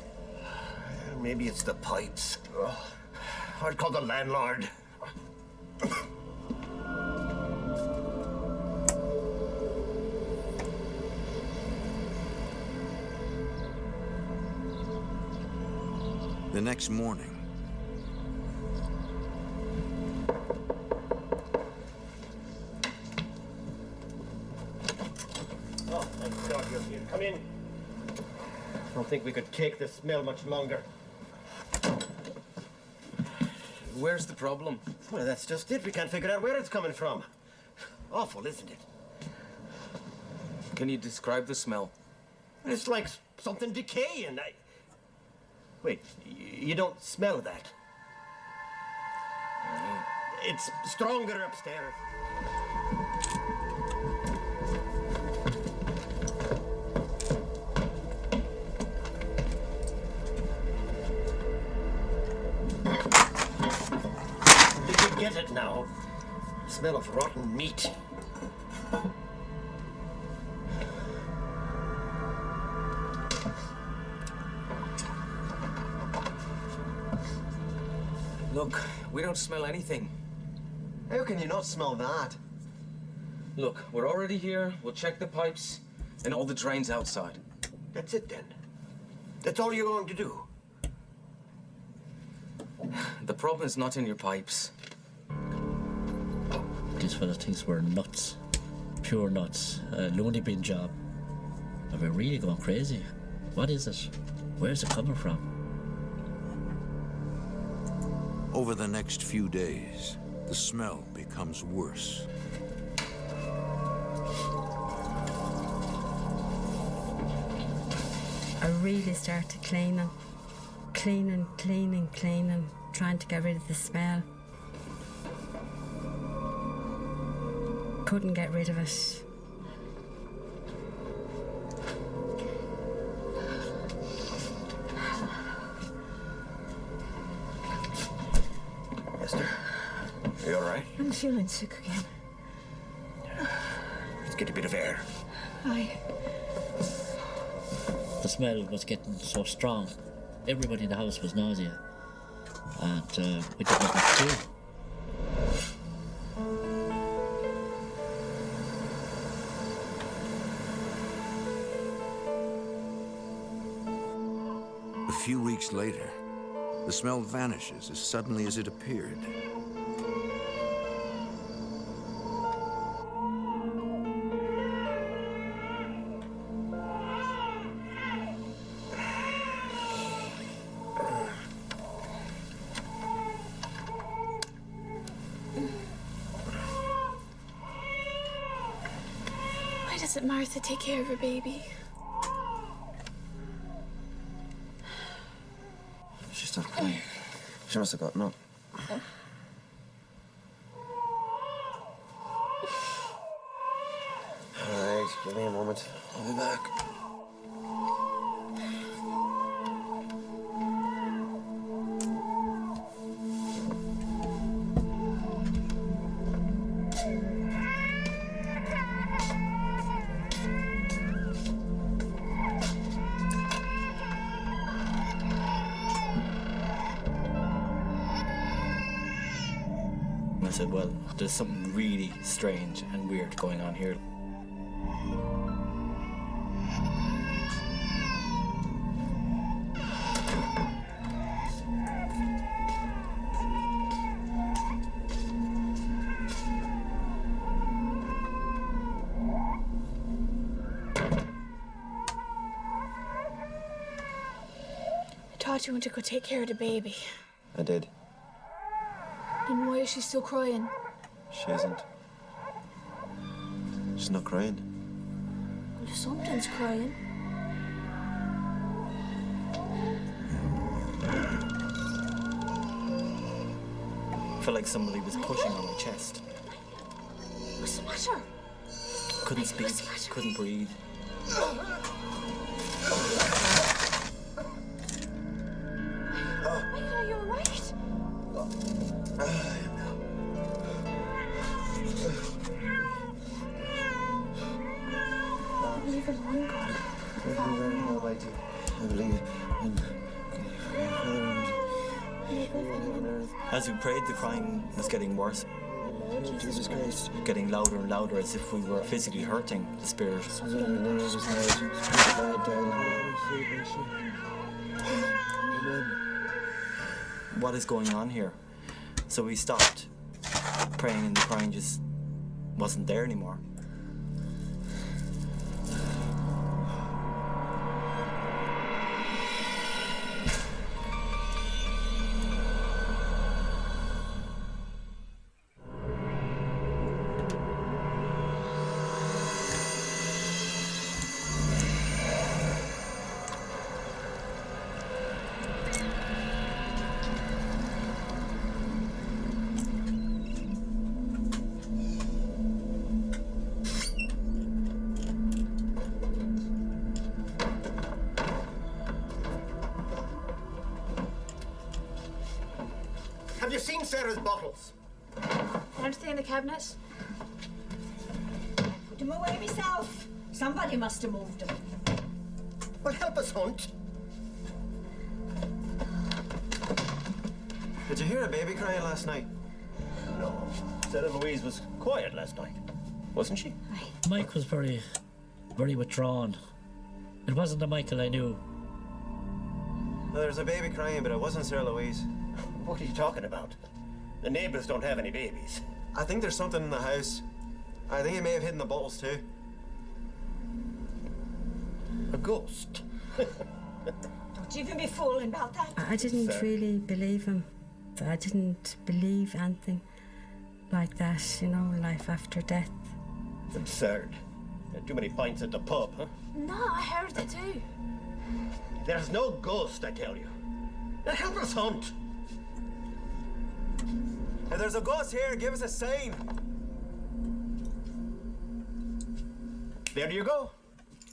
Maybe it's the pipes. I'd call the landlord. the next morning, don't think we could take this smell much longer. Where's the problem? Well, that's just it. We can't figure out where it's coming from. Awful, isn't it? Can you describe the smell? It's like something decaying. Wait, you don't smell that? It's stronger upstairs. Did you get it now? Smell of rotten meat. Look, we don't smell anything. How can you not smell that? Look, we're already here. We'll check the pipes and all the drains outside. That's it then. That's all you're going to do. The problem is not in your pipes. This fella thinks we're nuts. Pure nuts. A loony bin job. Are we really going crazy? What is it? Where's it coming from? Over the next few days, the smell becomes worse. I really started cleaning, trying to get rid of the smell. Couldn't get rid of it. Esther, are you all right? I'm feeling sick again. Let's get a bit of air. Aye. The smell was getting so strong. Everybody in the house was nauseous. And we didn't know what to do. A few weeks later, the smell vanishes as suddenly as it appeared. Why doesn't Martha take care of her baby? She stopped crying. She must have gotten up. All right, give me a moment. I'll be back. I said, well, there's something really strange and weird going on here. I taught you when to go take care of the baby. I did. Then why is she still crying? She isn't. She's not crying. Well, something's crying. I felt like somebody was pushing on my chest. What's the matter? Couldn't speak, couldn't breathe. Michael, are you alright? Leave it alone, God. I believe As we prayed, the crying was getting worse. Jesus Christ. Getting louder and louder as if we were physically hurting the spirit. What is going on here? So we stopped praying and the crying just wasn't there anymore. Have you seen Sarah's bottles? Aren't they in the cabinet? I put them away myself. Somebody must have moved them. Well, help us hunt. Did you hear a baby crying last night? No. Sarah Louise was quiet last night, wasn't she? Mike was very withdrawn. It wasn't the Michael I knew. Well, there was a baby crying, but it wasn't Sarah Louise. What are you talking about? The neighbors don't have any babies. I think there's something in the house. I think he may have hidden the bottles too. A ghost? Don't you even be fooling about that. I didn't really believe him. I didn't believe anything like that, you know, life after death. It's absurd. Had too many pints at the pub, huh? No, I heard it too. There's no ghost, I tell you. Now help us hunt. If there's a ghost here, give us a sign. There you go.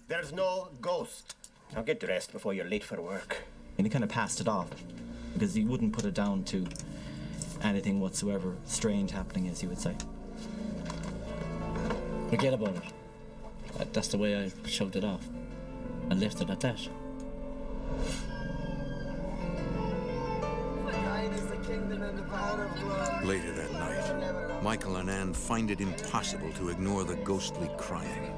There's no ghost. Now get dressed before you're late for work. And he kind of passed it off because he wouldn't put it down to anything whatsoever strange happening, as he would say. Forget about it. That's the way I shrugged it off and left it at that. Later that night, Michael and Anne find it impossible to ignore the ghostly crying.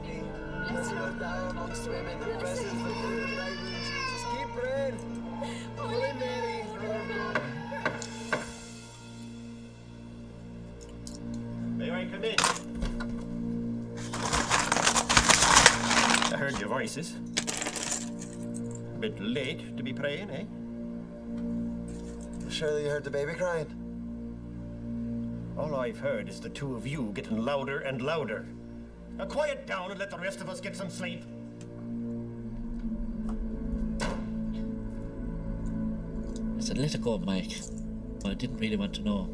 May I come in? I heard your voices. A bit late to be praying, eh? Surely you heard the baby crying. All I've heard is the two of you getting louder and louder. Now quiet down and let the rest of us get some sleep. I said, let it go, Mike. I didn't really want to know.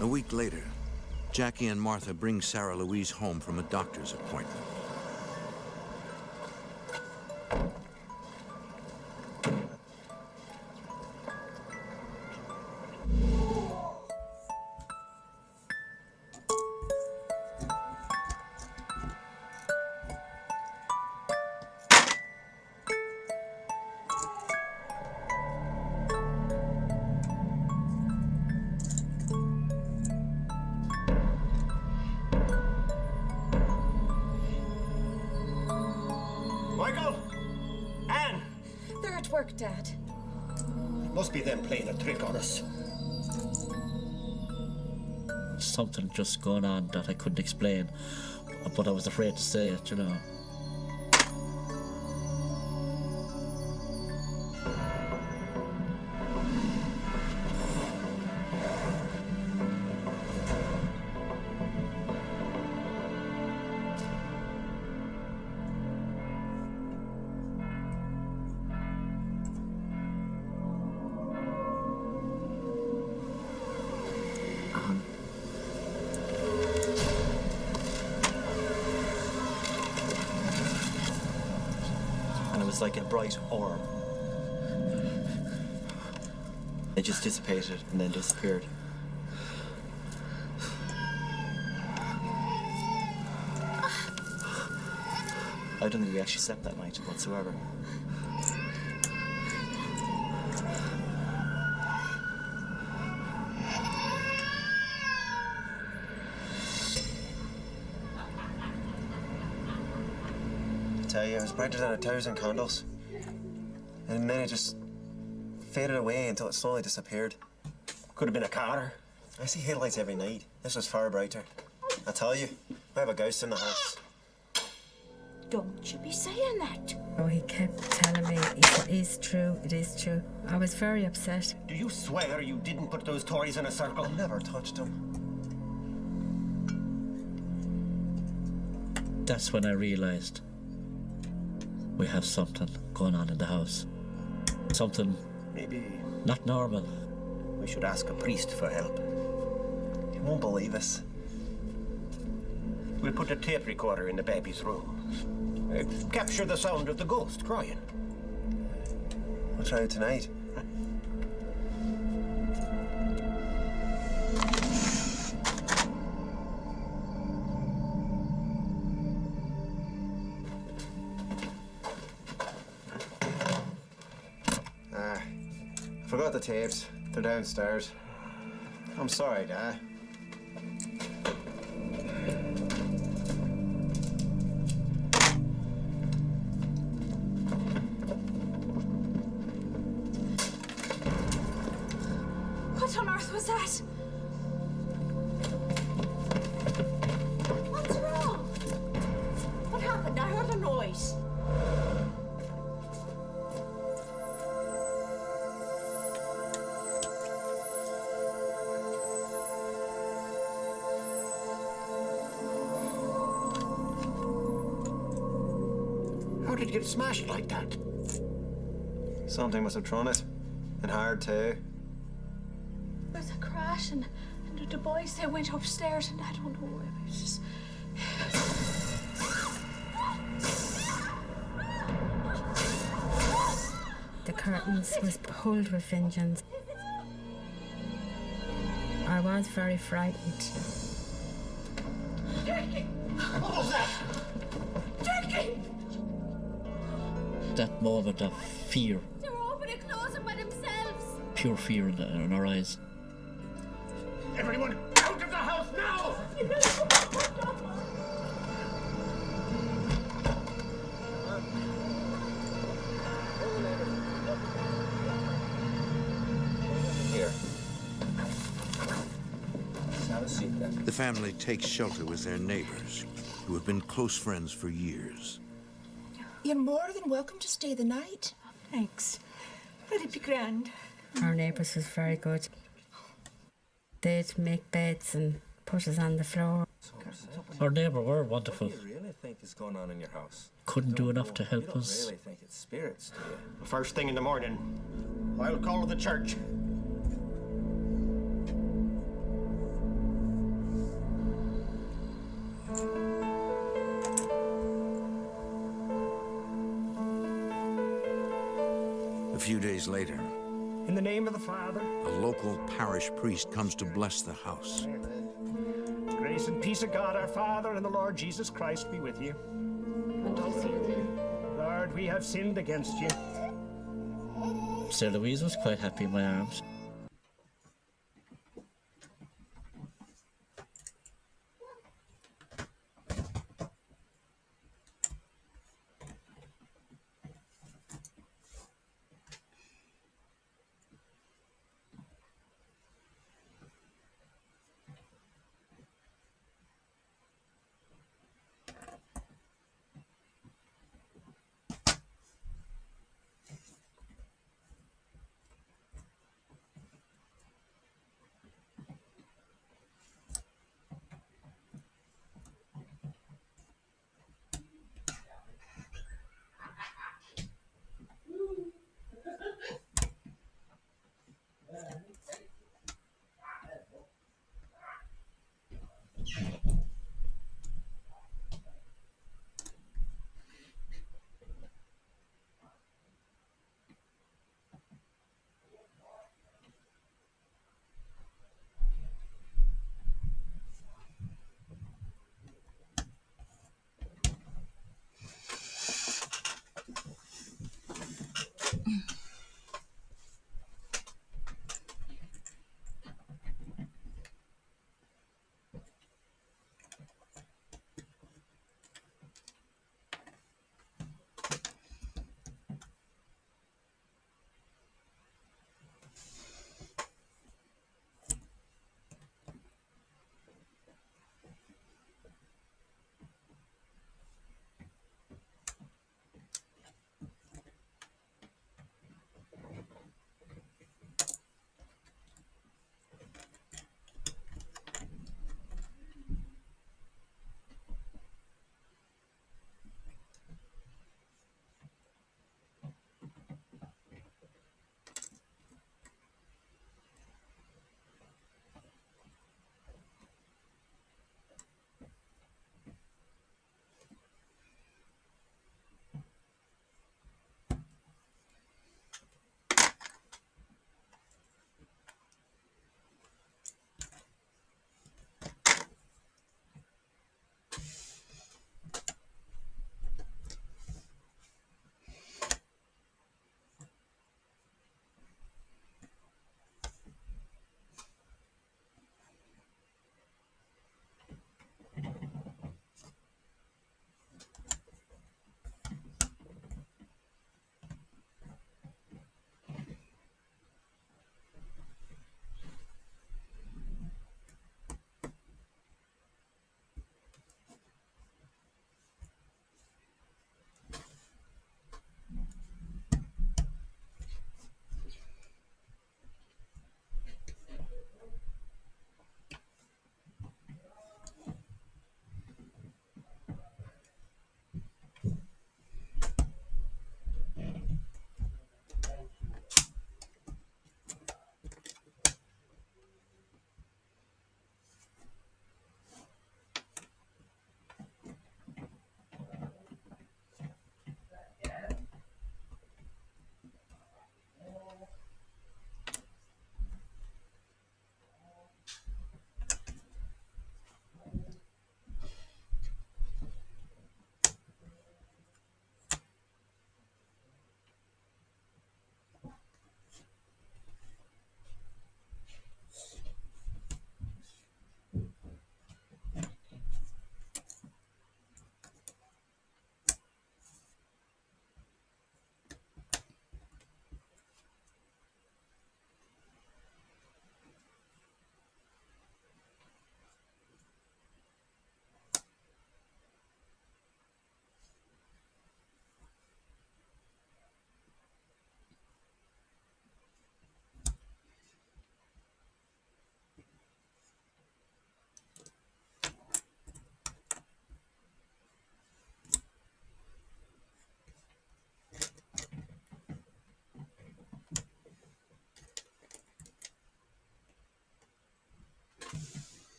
A week later, Jackie and Martha bring Sarah Louise home from a doctor's appointment. Michael? Anne? They're at work, Dad. It must be them playing a trick on us. Something just going on that I couldn't explain, but I was afraid to say it, you know. And it was like a bright orb. It just dissipated and then disappeared. I don't think we actually slept that night whatsoever. I tell you, it was brighter than 1,000 candles. And then it just faded away until it slowly disappeared. Could have been a car. I see headlights every night. This was far brighter. I tell you, we have a ghost in the house. Don't you be saying that. Oh, he kept telling me, it is true, it is true. I was very upset. Do you swear you didn't put those Tories in a circle? I never touched them. That's when I realized we have something going on in the house. Something Maybe not normal. we should ask a priest for help. You won't believe us. We'll put a tape recorder in the baby's room. Capture the sound of the ghost crying. try it tonight. I forgot the tapes. They're downstairs. I'm sorry, Dad. What on earth was that? What's wrong? What happened? I heard a noise. How did it get smashed like that? Something must have thrown it. And hard, too. There was a crash, and the boys, they went upstairs, and I don't know, it was just... The curtains was pulled with vengeance. I was very frightened. Jackie! What was that? Jackie! That moment of fear, They were opening and closing by themselves. pure fear in our eyes. Everyone out of the house now! Here. Have a seat then. The family takes shelter with their neighbors, who have been close friends for years. You're more than welcome to stay the night. Thanks. That'd be grand. Our neighbours was very good. They'd make beds and put us on the floor. Our neighbour were wonderful. What do you really think is going on in your house? Couldn't do enough to You help don't us. really think it's spirits, do you? First thing in the morning, I'll call the church. A few days later, In the name of the Father, a local parish priest comes to bless the house. grace and peace of God our Father and the Lord Jesus Christ be with you. And also with you. Lord, we have sinned against you. Sir Louise was quite happy in my arms.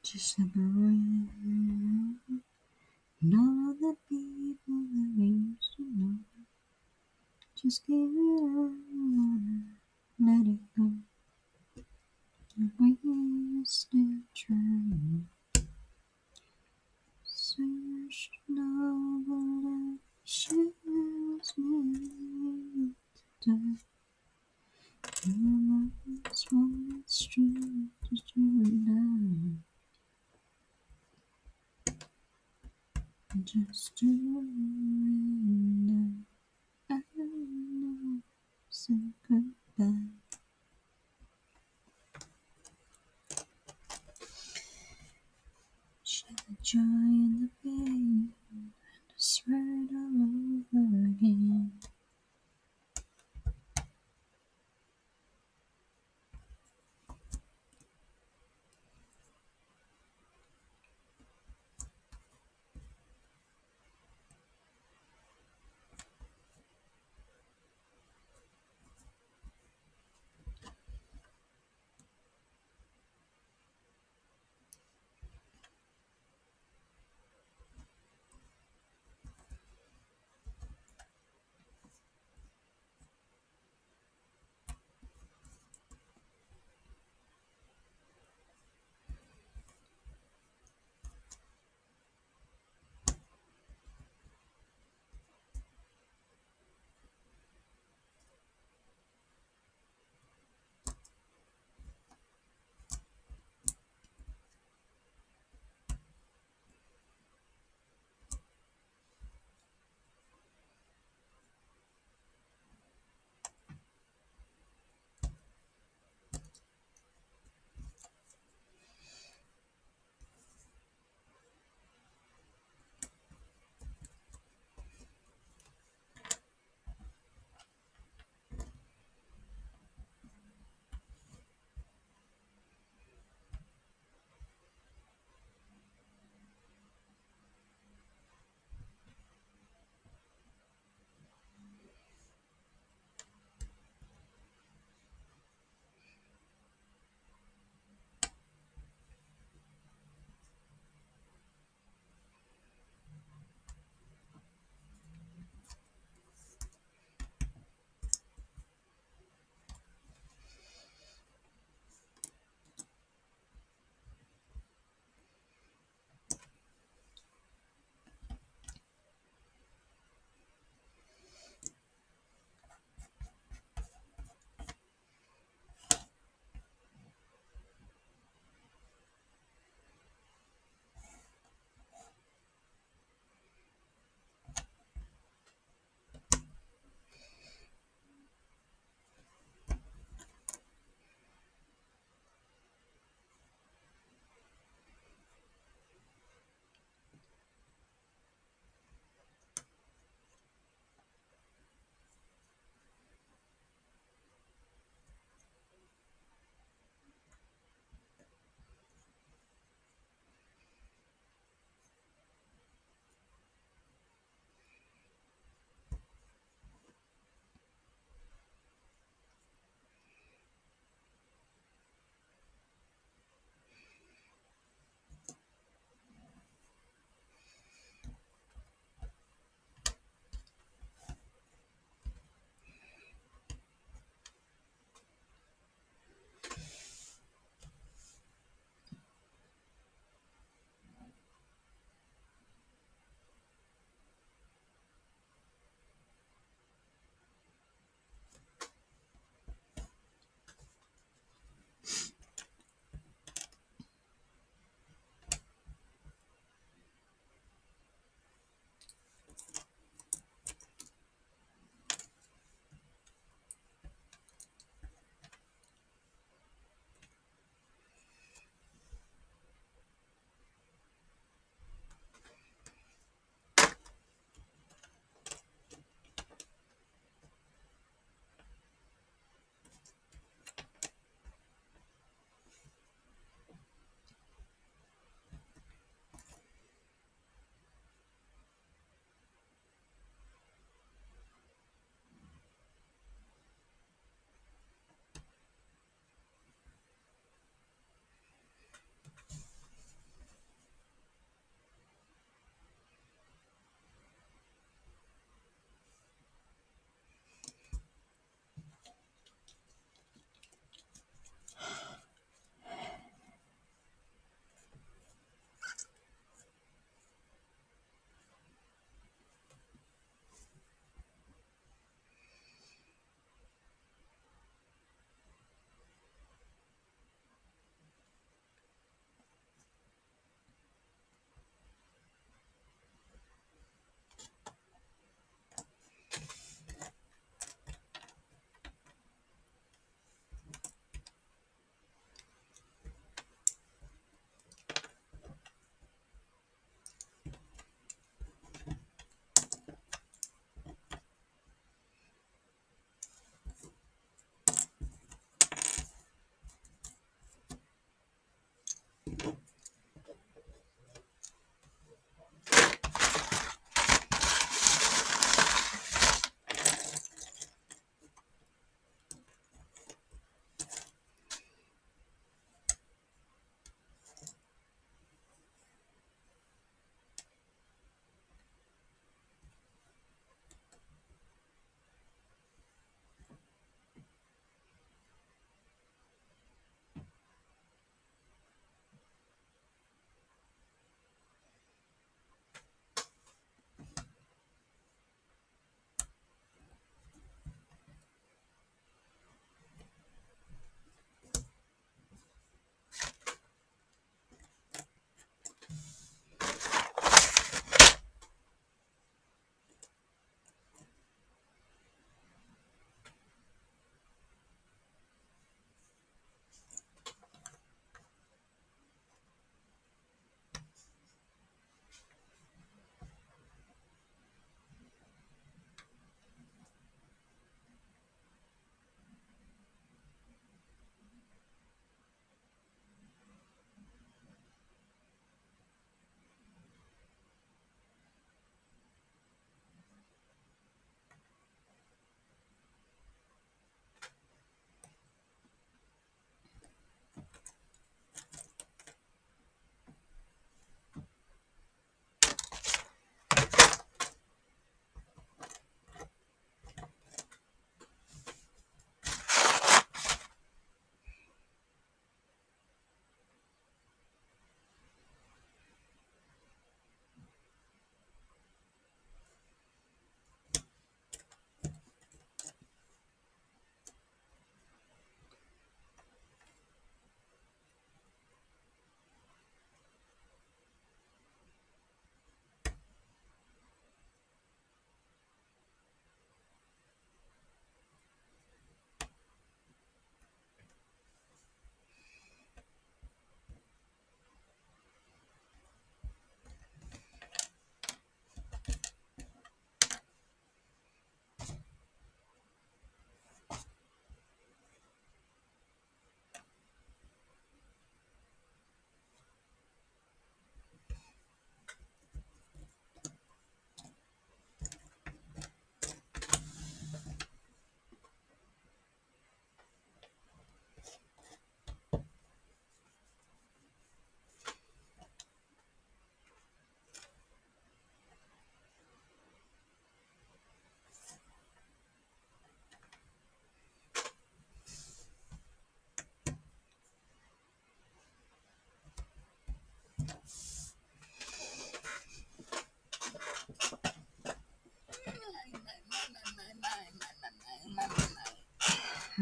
Just like a rain, and all of the people that we used to know. Just give it all, let it go. And we still trying. So you should know the love she was made to die. Your life's one street, just you and I. Just you and I know, say goodbye. Share the joy and the pain, and swear it all over again.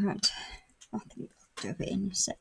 Right, I think I'll do it in a sec.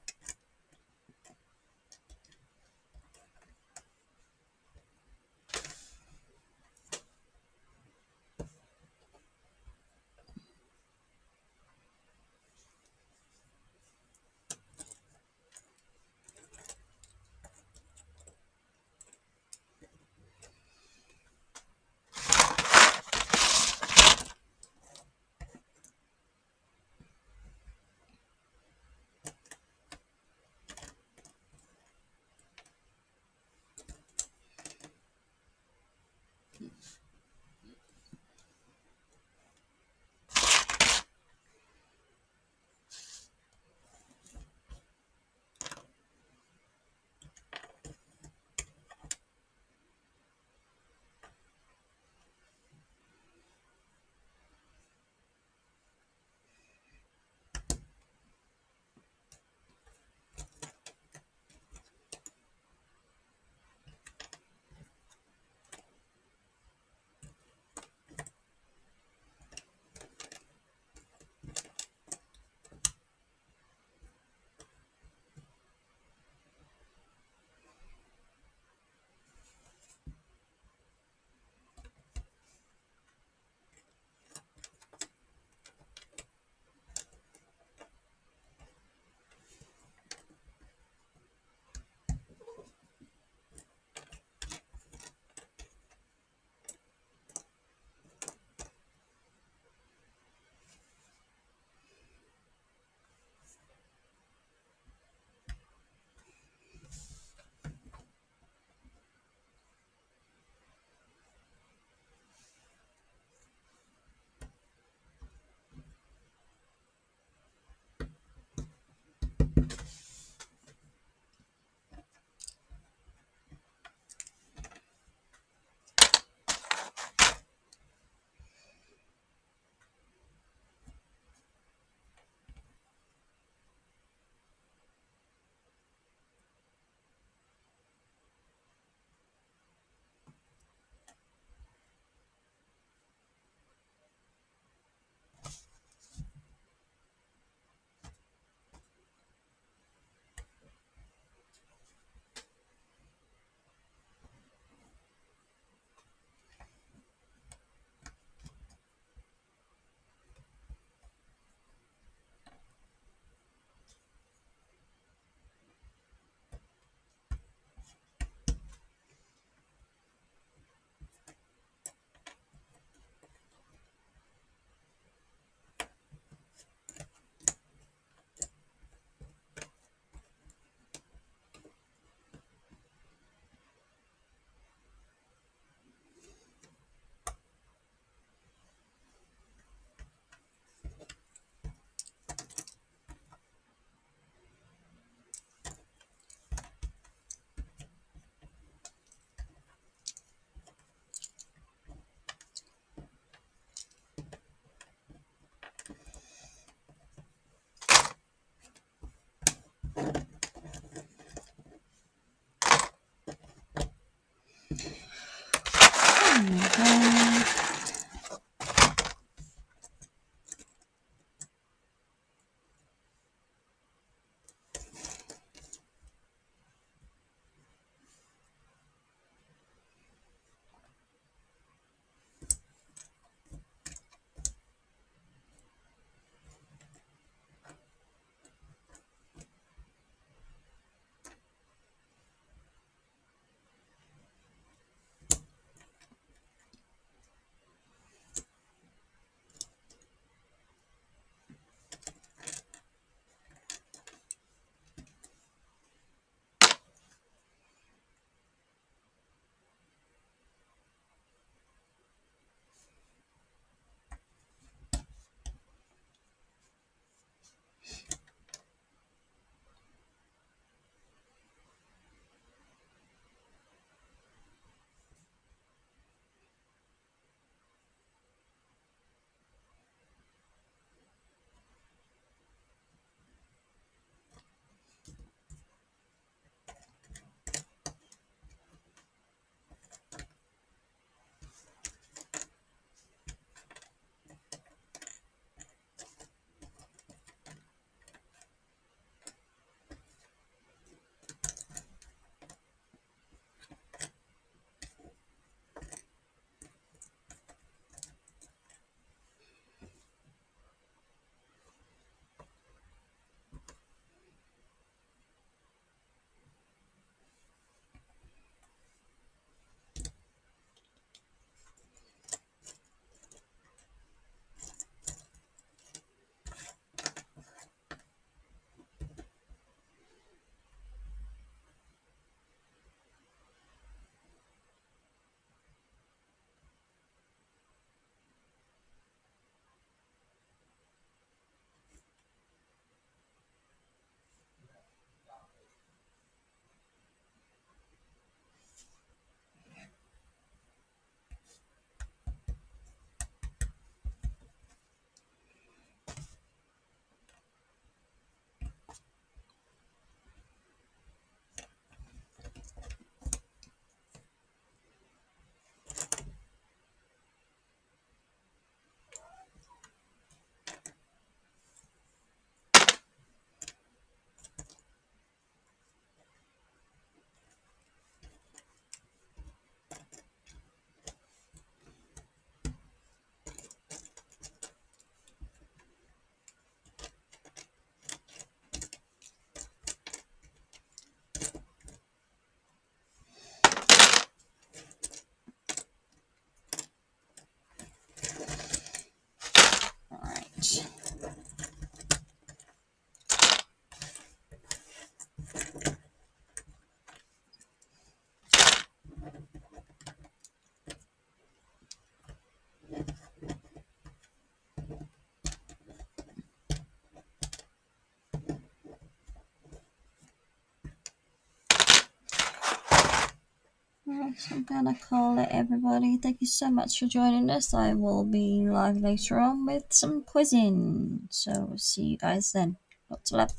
So I'm gonna call it, everybody. Thank you so much for joining us. I will be live later on with some quizzing. So see you guys then. Lots of love.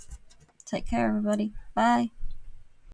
Take care, everybody. Bye.